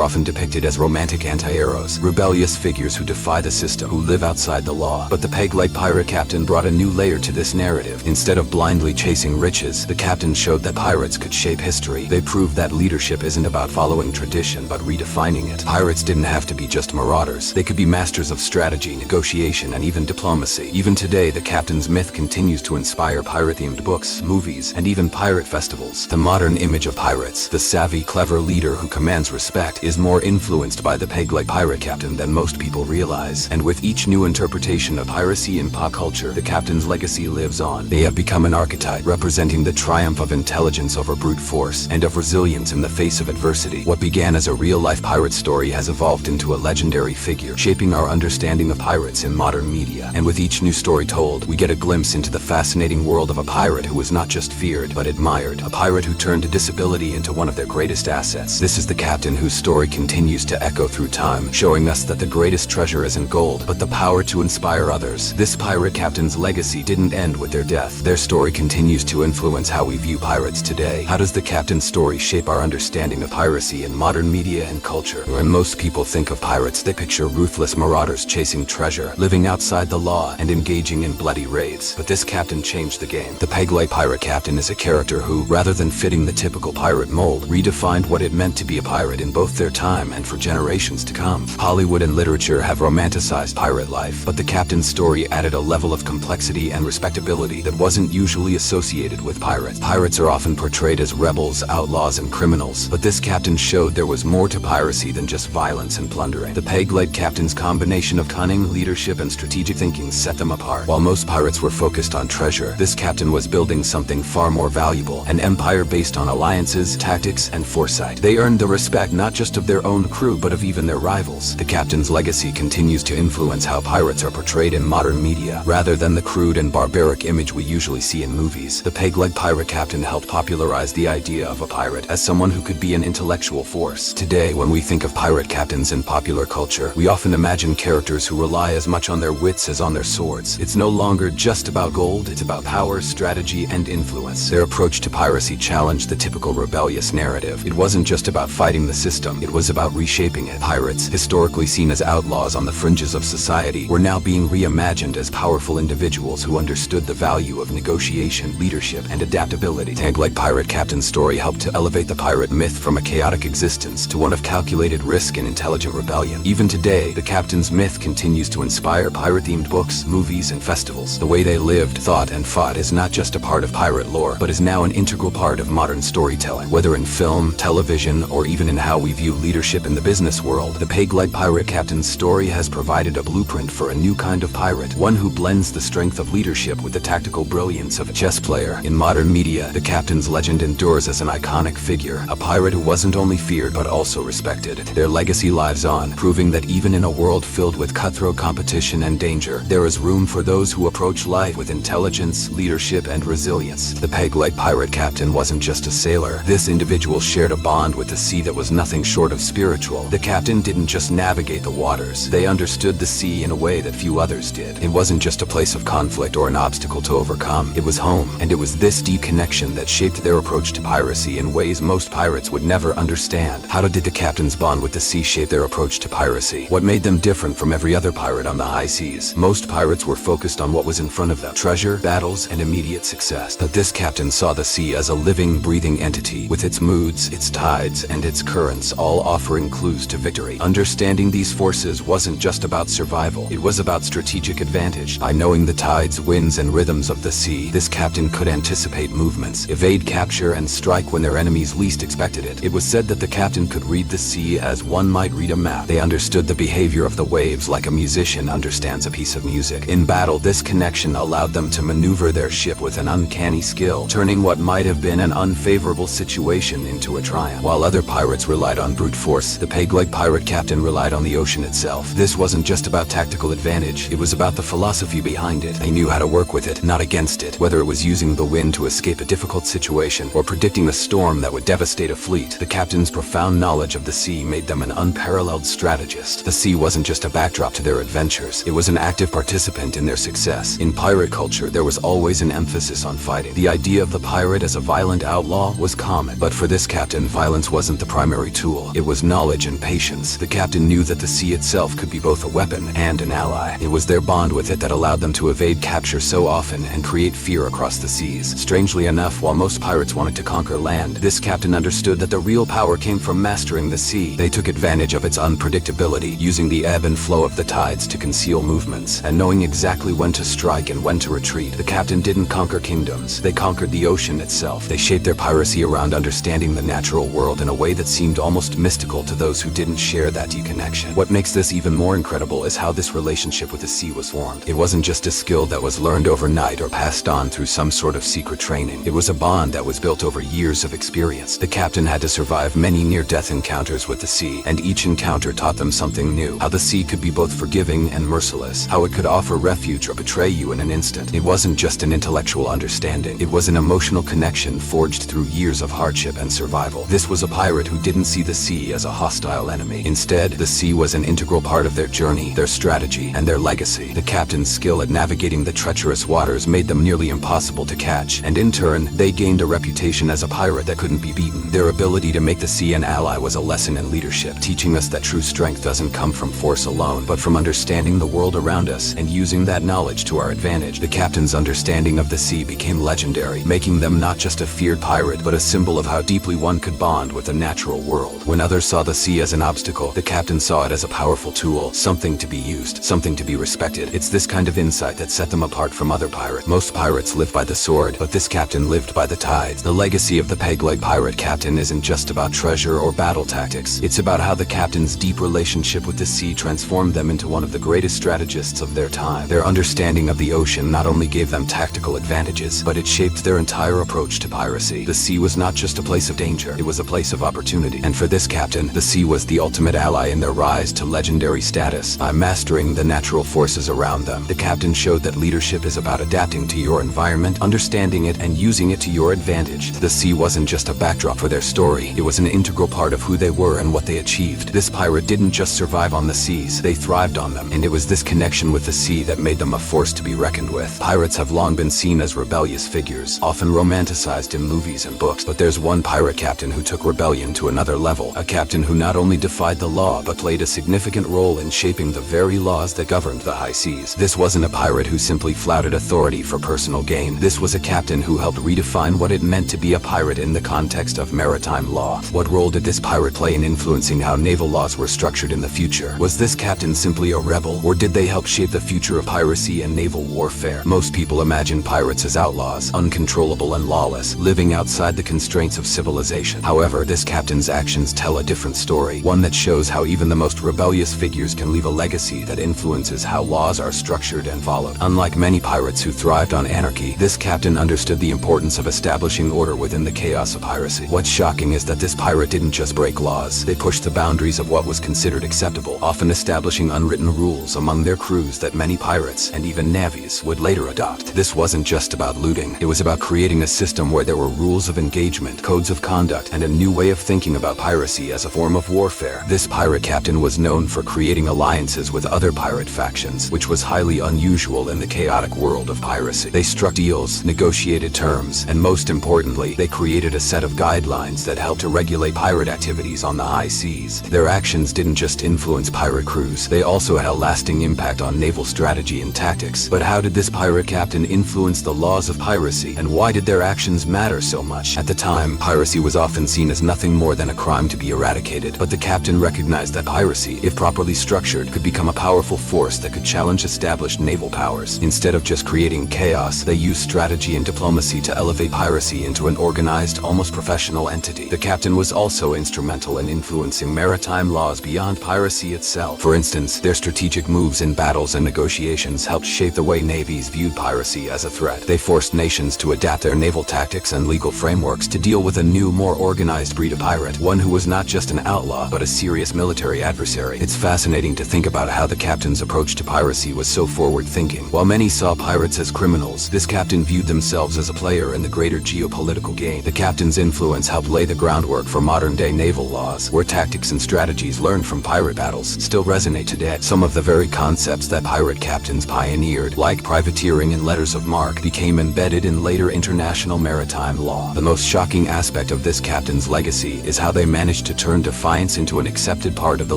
often depicted as romantic anti-heroes, rebellious figures who defy the system, who live outside the law. But the peg-leg pirate captain brought a new layer to this narrative. Instead of blindly chasing riches, the captain showed that pirates could shape history. They proved that leadership isn't about following tradition but redefining it. Pirates didn't have to be just marauders. They could be masters of strategy, negotiation, and even diplomacy. Even today, the captain's myth continues to inspire pirate-themed books, movies, and even pirate festivals. The modern image of pirates, the savvy, clever leader who commands respect, is more influenced by the peg-leg pirate captain than most people realize. And with each new interpretation of piracy in pop culture, the captain's legacy lives on. They have become an archetype, representing the triumph of intelligence over brute force, and of resilience in the face of adversity. What began as a real-life pirate story has evolved into a legendary figure, shaping our understanding of pirates in modern media. And with each new story told, we get a glimpse into the fascinating world of a pirate who was not just feared, but admired. A pirate who turned a disability into one of their greatest assets. This is the captain whose story continues to echo through time, showing us that the greatest treasure isn't gold, but the power to inspire others. This pirate captain's legacy didn't end with their death. Their story continues to influence how we view pirates today. How does the captain's story shape our understanding of piracy in modern media and culture? When most people think of pirates, they picture ruthless marauders chasing treasure, living outside the law, and engaging in bloody raids. But this captain changed the game. The peg-leg pirate captain is a character who, rather than fitting the typical pirate mold, redefined what it meant to be a pirate in both their time and for generations to come. Hollywood and literature have romanticized pirate life, but the captain's story added a level of complexity and respectability that wasn't usually associated with pirates. Pirates are often portrayed as rebels, outlaws, and criminals, but this captain showed there was more to piracy than just violence and plundering. The peg-leg captain's combination of cunning, leadership, and strategic thinking set them apart. While most pirates were focused on treasure, this captain was building something far more valuable, an empire based on alliances, tactics, and foresight. They earned the respect not just of their own crew, but of even their rivals. The captain's legacy continues to influence how pirates are portrayed in modern media, rather than the crude and barbaric image we usually see in movies. The peg-leg pirate captain helped popularize the idea of a pirate as someone who could be an intellectual force. Today, when we think of pirate captains in popular culture, we often imagine characters who rely as much on their wits as on their swords. It's no longer just about gold, it's about power, strategy, and influence. Their approach to piracy challenged the typical rebellious narrative. It wasn't just about fighting the system, it was about reshaping it. Pirates, historically seen as outlaws on the fringes of society, were now being reimagined as powerful individuals who understood the value of negotiation, leadership, and adaptability. The peg-leg pirate captain's story helped to elevate the pirate myth from a chaotic existence to one of calculated risk and intelligent rebellion. Even today, the captain's myth continues to inspire pirate-themed books, movies, and festivals. The way they lived, thought, and fought is not just a part of pirate lore, but is now an integral part of modern storytelling. Whether in film, television, or even in how we view leadership in the business world, the peg-leg pirate captain's story has provided a blueprint for a new kind of pirate, one who blends the strength of leadership with the tactical brilliance of a chess player. In modern media, the captain's legend endures as an iconic figure, a pirate who wasn't only feared but also respected. Their legacy lives on, proving that even in a world filled with cutthroat competition and danger, there is room for those who approach life with intelligence, leadership, and resilience. The peg-leg pirate captain wasn't just a sailor. This individual shared a bond with the sea that was nothing short of spiritual. The captain didn't just navigate the waters. They understood the sea in a way that few others did. It wasn't just a place of conflict or an obstacle to overcome. It was home, and it was this deep connection that shaped their approach to piracy in ways most pirates would never understand. How did the captain's bond with the sea shape their approach to piracy? What made them different from every other pirate on the high seas? Most pirates were focused on what was in front of them: treasure, battles, and immediate success. But this captain saw the sea as a living, breathing entity, with its moods, its tides, and its currents all offering clues to victory. Understanding these forces wasn't just about survival, it was about strategic advantage. By knowing the tides, winds, and rhythms of the sea, this captain could anticipate movements, evade capture, and strike when their enemies least expected it. It was said that the captain could read the sea as one might read a map. They understood the behavior of the waves like a musician understands a piece of music. In battle, this connection allowed them to maneuver their ship with an uncanny skill, turning what might have been an unfavorable situation into a triumph. While other pirates relied on brute force, the peg-leg pirate captain relied on the ocean itself. This wasn't just about tactical advantage, it was about the philosophy behind it. They knew how to work with it, not against it. Whether it was using the wind to escape a difficult situation or predicting a storm that would devastate a fleet, the captain's profound knowledge of the sea made them an unparalleled strategist. The sea wasn't just a backdrop to their adventures, it was an active participant in their success. violence. In pirate culture, there was always an emphasis on fighting. The idea of the pirate as a violent outlaw was common, but for this captain, violence wasn't the primary tool. It was knowledge and patience. The captain knew that the sea itself could be both a weapon and an ally. It was their bond with it that allowed them to evade capture so often and create fear across the seas. Strangely enough, while most pirates wanted to conquer land, this captain understood that the real power came from mastering the sea. They took advantage of its unpredictability, using the ebb and flow of the tides to conceal movements, and knowing exactly when to strike and when to retreat. The captain didn't conquer kingdoms, they conquered the ocean itself. They shaped their piracy around understanding the natural world in a way that seemed almost mystical to those who didn't share that deep connection. What makes this even more incredible is how this relationship with the sea was formed. It wasn't just a skill that was learned overnight or passed on through some sort of secret training. It was a bond that was built over years of experience. The captain had to survive many near-death encounters with the sea, and each encounter taught them something new. How the sea could be both forgiving and merciless, how it could offer refuge or betray you in an instant. It wasn't just an intellectual understanding, it was an emotional connection forged through years of hardship and survival. This was a pirate who didn't see the sea as a hostile enemy. Instead, the sea was an integral part of their journey, their strategy, and their legacy. The captain's skill at navigating the treacherous waters made them nearly impossible to catch, and in turn, they gained a reputation as a pirate that couldn't be beaten. Their ability to make the sea an ally was a lesson in leadership, teaching us that true strength doesn't come from force alone, but from understanding the world around us and using that knowledge to our advantage. The captain's understanding of the sea became legendary, making them not just a feared pirate, but a symbol of how deeply one could bond with the natural world. When others saw the sea as an obstacle, the captain saw it as a powerful tool, something to be used, something to be respected. It's this kind of insight that set them apart from other pirates. Most pirates live by the sword, but this captain lived by the tides. The legacy of the peg-leg pirate captain isn't just about treasure or battle tactics. It's about how the captain's deep relationship with the sea transformed them into one of the greatest strategists of their time. Their understanding of the ocean not only gave them tactical advantages, but it shaped their entire approach to piracy. The sea was not just a place of danger, it was a place of opportunity. And for this captain, the sea was the ultimate ally in their rise to legendary status. By mastering the natural forces around them, the captain showed that leadership is about adapting to your environment, understanding it, and using it to your advantage. The sea wasn't just a backdrop for their story, it was an integral part of who they were and what they achieved. This pirate didn't just survive on the seas, they thrived on them, and it was this connection with the sea that made them a force to be reckoned with. Pirates have long been seen as rebellious figures, often romanticized in movies and books, but there's one pirate captain who took rebellion to another level. A captain who not only defied the law, but played a significant role in shaping the very laws that governed the high seas. This wasn't a pirate who simply flouted authority for personal gain. This was a captain who helped redefine what it meant to be a pirate in the context of maritime law. What role did this pirate play in influencing how naval laws were structured in the future? Was this captain simply a rebel, or did they help shape the future of piracy and naval warfare? Most people imagine pirates as outlaws, uncontrollable and lawless, living outside the constraints of civilization. However, this captain's actions tell a different story, one that shows how even the most rebellious figures can leave a legacy that influences how laws are structured and followed. Unlike many pirates who thrived on anarchy, this captain understood the importance of establishing order within the chaos of piracy. What's shocking is that this pirate didn't just break laws, they pushed the boundaries of what was considered acceptable, often establishing unwritten rules among their crews that many pirates, and even navies, would later adopt. This wasn't just about looting, it was about creating a system where there were rules of engagement, codes of conduct, and a new way of thinking about piracy as a form of warfare. This pirate captain was known for creating alliances with other pirate factions, which was highly unusual in the chaotic world of piracy. They struck deals, negotiated terms, and most importantly, they created a set of guidelines that helped to regulate pirate activities on the high seas. Their actions didn't just influence pirate crews, they also had a lasting impact on naval strategy and tactics. But how did this pirate captain influence the laws of piracy, and why did their actions matter so much? At the time, piracy was often seen as nothing more than a crime to be eradicated, but the captain recognized that piracy, if properly structured, could become a powerful force that could challenge established naval powers. Instead of just creating chaos, they used strategy and diplomacy to elevate piracy into an organized, almost professional entity. The captain was also instrumental in influencing maritime laws beyond piracy itself. For instance, their strategic moves in battles and negotiations helped shape the way navies viewed piracy as a threat. They forced nations to adapt their naval tactics and legal frameworks to deal with a new, more organized breed of pirate, one who was not just an outlaw, but a serious military adversary. It's fascinating to think about how the captain's approach to piracy was so forward-thinking. While many saw pirates as criminals, this captain viewed themselves as a player in the greater geopolitical game. The captain's influence helped lay the groundwork for modern-day naval laws, where tactics and strategies learned from pirate battles still resonate today. Some of the very concepts that pirate captains pioneered standard, like privateering and letters of marque, became embedded in later international maritime law. The most shocking aspect of this captain's legacy is how they managed to turn defiance into an accepted part of the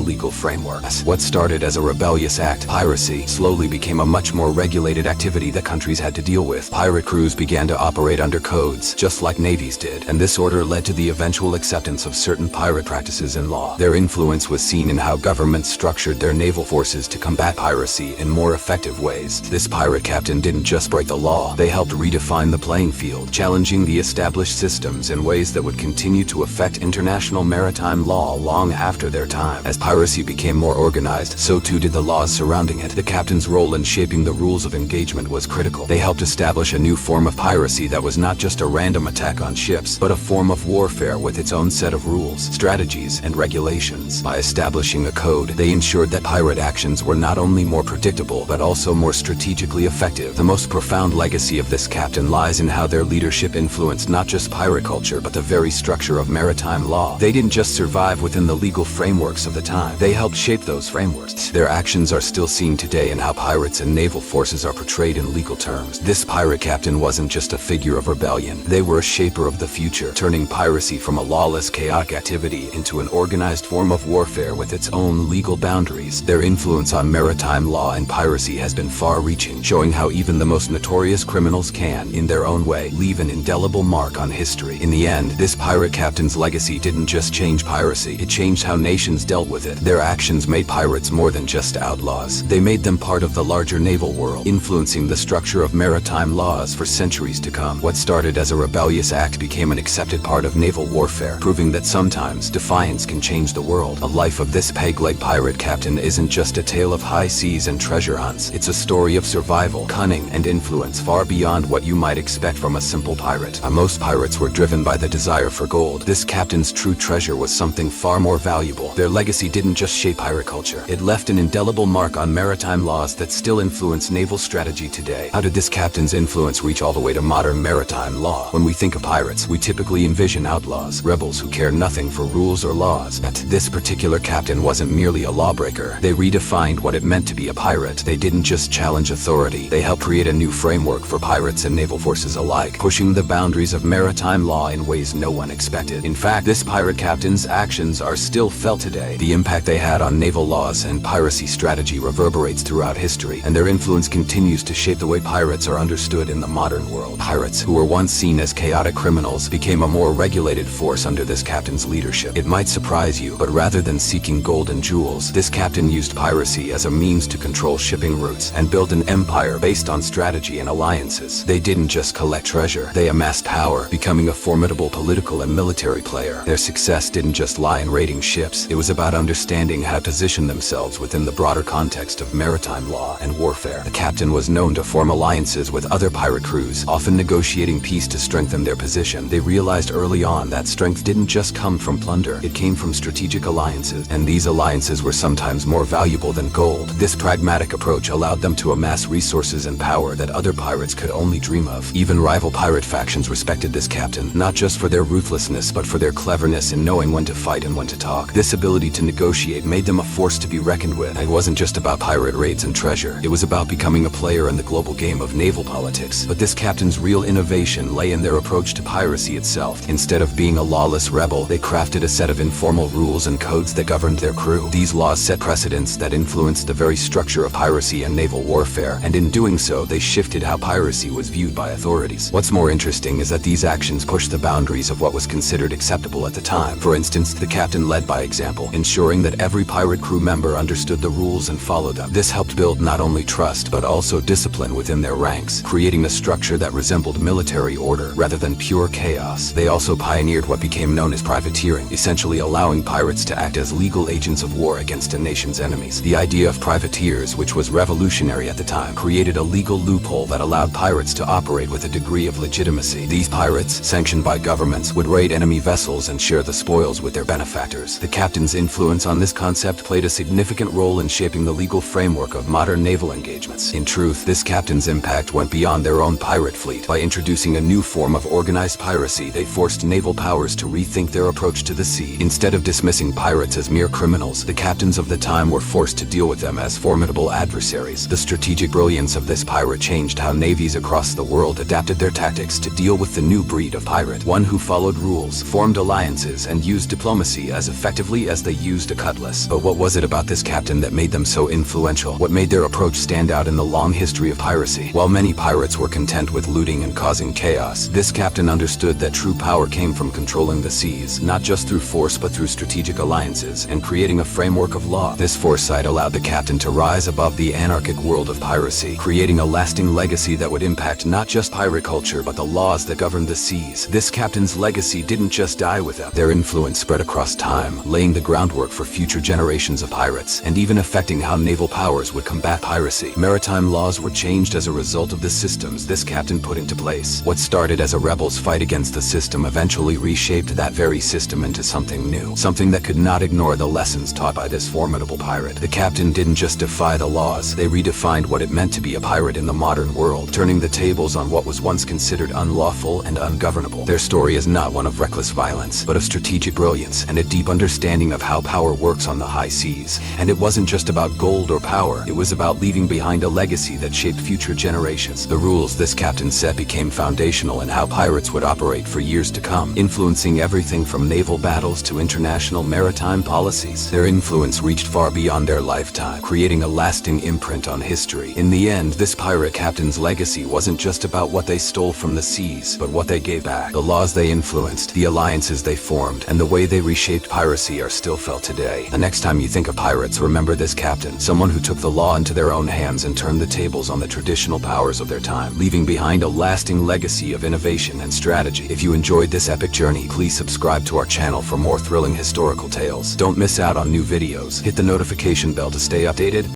legal framework. What started as a rebellious act, piracy, slowly became a much more regulated activity that countries had to deal with. Pirate crews began to operate under codes, just like navies did, and this order led to the eventual acceptance of certain pirate practices in law. Their influence was seen in how governments structured their naval forces to combat piracy in more effective ways. This pirate captain didn't just break the law, they helped redefine the playing field, challenging the established systems in ways that would continue to affect international maritime law long after their time. As piracy became more organized, so too did the laws surrounding it. The captain's role in shaping the rules of engagement was critical. They helped establish a new form of piracy that was not just a random attack on ships, but a form of warfare with its own set of rules, strategies, and regulations. By establishing a code, they ensured that pirate actions were not only more predictable, but also more strategically effective. The most profound legacy of this captain lies in how their leadership influenced not just pirate culture, but the very structure of maritime law. They didn't just survive within the legal frameworks of the time, they helped shape those frameworks. Their actions are still seen today in how pirates and naval forces are portrayed in legal terms. This pirate captain wasn't just a figure of rebellion, they were a shaper of the future, turning piracy from a lawless, chaotic activity into an organized form of warfare with its own legal boundaries. Their influence on maritime law and piracy has been far-reaching, showing how even the most notorious criminals can, in their own way, leave an indelible mark on history. In the end, this pirate captain's legacy didn't just change piracy, it changed how nations dealt with it. Their actions made pirates more than just outlaws. They made them part of the larger naval world, influencing the structure of maritime laws for centuries to come. What started as a rebellious act became an accepted part of naval warfare, proving that sometimes defiance can change the world. The life of this peg-leg pirate captain isn't just a tale of high seas and treasure hunts. It's a story of survival, cunning, and influence far beyond what you might expect from a simple pirate. Most pirates were driven by the desire for gold. This captain's true treasure was something far more valuable. Their legacy didn't just shape pirate culture, it left an indelible mark on maritime laws that still influence naval strategy today. How did this captain's influence reach all the way to modern maritime law? When we think of pirates, we typically envision outlaws, rebels who care nothing for rules or laws. But this particular captain wasn't merely a lawbreaker. They redefined what it meant to be a pirate. They didn't just challenge authority, they helped create a new framework for pirates and naval forces alike, pushing the boundaries of maritime law in ways no one expected. In fact, this pirate captain's actions are still felt today. The impact they had on naval laws and piracy strategy reverberates throughout history, and their influence continues to shape the way pirates are understood in the modern world. Pirates, who were once seen as chaotic criminals, became a more regulated force under this captain's leadership. It might surprise you, but rather than seeking gold and jewels, this captain used piracy as a means to control shipping routes and build an empire based on strategy and alliances. They didn't just collect treasure, they amassed power, becoming a formidable political and military player. Their success didn't just lie in raiding ships, it was about understanding how to position themselves within the broader context of maritime law and warfare. The captain was known to form alliances with other pirate crews, often negotiating peace to strengthen their position. They realized early on that strength didn't just come from plunder, it came from strategic alliances, and these alliances were sometimes more valuable than gold. This pragmatic approach allowed them to amass resources and power that other pirates could only dream of. Even rival pirate factions respected this captain, not just for their ruthlessness, but for their cleverness in knowing when to fight and when to talk. This ability to negotiate made them a force to be reckoned with. It wasn't just about pirate raids and treasure, it was about becoming a player in the global game of naval politics. But this captain's real innovation lay in their approach to piracy itself. Instead of being a lawless rebel, they crafted a set of informal rules and codes that governed their crew. These laws set precedents that influenced the very structure of piracy and naval warfare, and in doing so, they shifted how piracy was viewed by authorities. What's more interesting is that these actions pushed the boundaries of what was considered acceptable at the time. For instance, the captain led by example, ensuring that every pirate crew member understood the rules and followed them. This helped build not only trust, but also discipline within their ranks, creating a structure that resembled military order rather than pure chaos. They also pioneered what became known as privateering, essentially allowing pirates to act as legal agents of war against a nation's enemies. The idea of privateers, which was revolutionary at the time, created a legal loophole that allowed pirates to operate with a degree of legitimacy. These pirates, sanctioned by governments, would raid enemy vessels and share the spoils with their benefactors. The captain's influence on this concept played a significant role in shaping the legal framework of modern naval engagements. In truth, this captain's impact went beyond their own pirate fleet. By introducing a new form of organized piracy, they forced naval powers to rethink their approach to the sea. Instead of dismissing pirates as mere criminals, the captains of the time were forced to deal with them as formidable adversaries. The strategic strategic brilliance of this pirate changed how navies across the world adapted their tactics to deal with the new breed of pirate, one who followed rules, formed alliances, and used diplomacy as effectively as they used a cutlass. But what was it about this captain that made them so influential? What made their approach stand out in the long history of piracy? While many pirates were content with looting and causing chaos, this captain understood that true power came from controlling the seas, not just through force but through strategic alliances and creating a framework of law. This foresight allowed the captain to rise above the anarchic world of piracy, creating a lasting legacy that would impact not just pirate culture but the laws that governed the seas. This captain's legacy didn't just die with him. Their influence spread across time, laying the groundwork for future generations of pirates, and even affecting how naval powers would combat piracy. Maritime laws were changed as a result of the systems this captain put into place. What started as a rebel's fight against the system eventually reshaped that very system into something new, something that could not ignore the lessons taught by this formidable pirate. The captain didn't just defy the laws, they redefined what it meant to be a pirate in the modern world, turning the tables on what was once considered unlawful and ungovernable. Their story is not one of reckless violence, but of strategic brilliance and a deep understanding of how power works on the high seas. And it wasn't just about gold or power, it was about leaving behind a legacy that shaped future generations. The rules this captain set became foundational in how pirates would operate for years to come, influencing everything from naval battles to international maritime policies. Their influence reached far beyond their lifetime, creating a lasting imprint on history. In the end, this pirate captain's legacy wasn't just about what they stole from the seas, but what they gave back. The laws they influenced, the alliances they formed, and the way they reshaped piracy are still felt today. The next time you think of pirates, remember this captain, someone who took the law into their own hands and turned the tables on the traditional powers of their time, leaving behind a lasting legacy of innovation and strategy. If you enjoyed this epic journey, please subscribe to our channel for more thrilling historical tales. Don't miss out on new videos. Hit the notification bell to stay updated.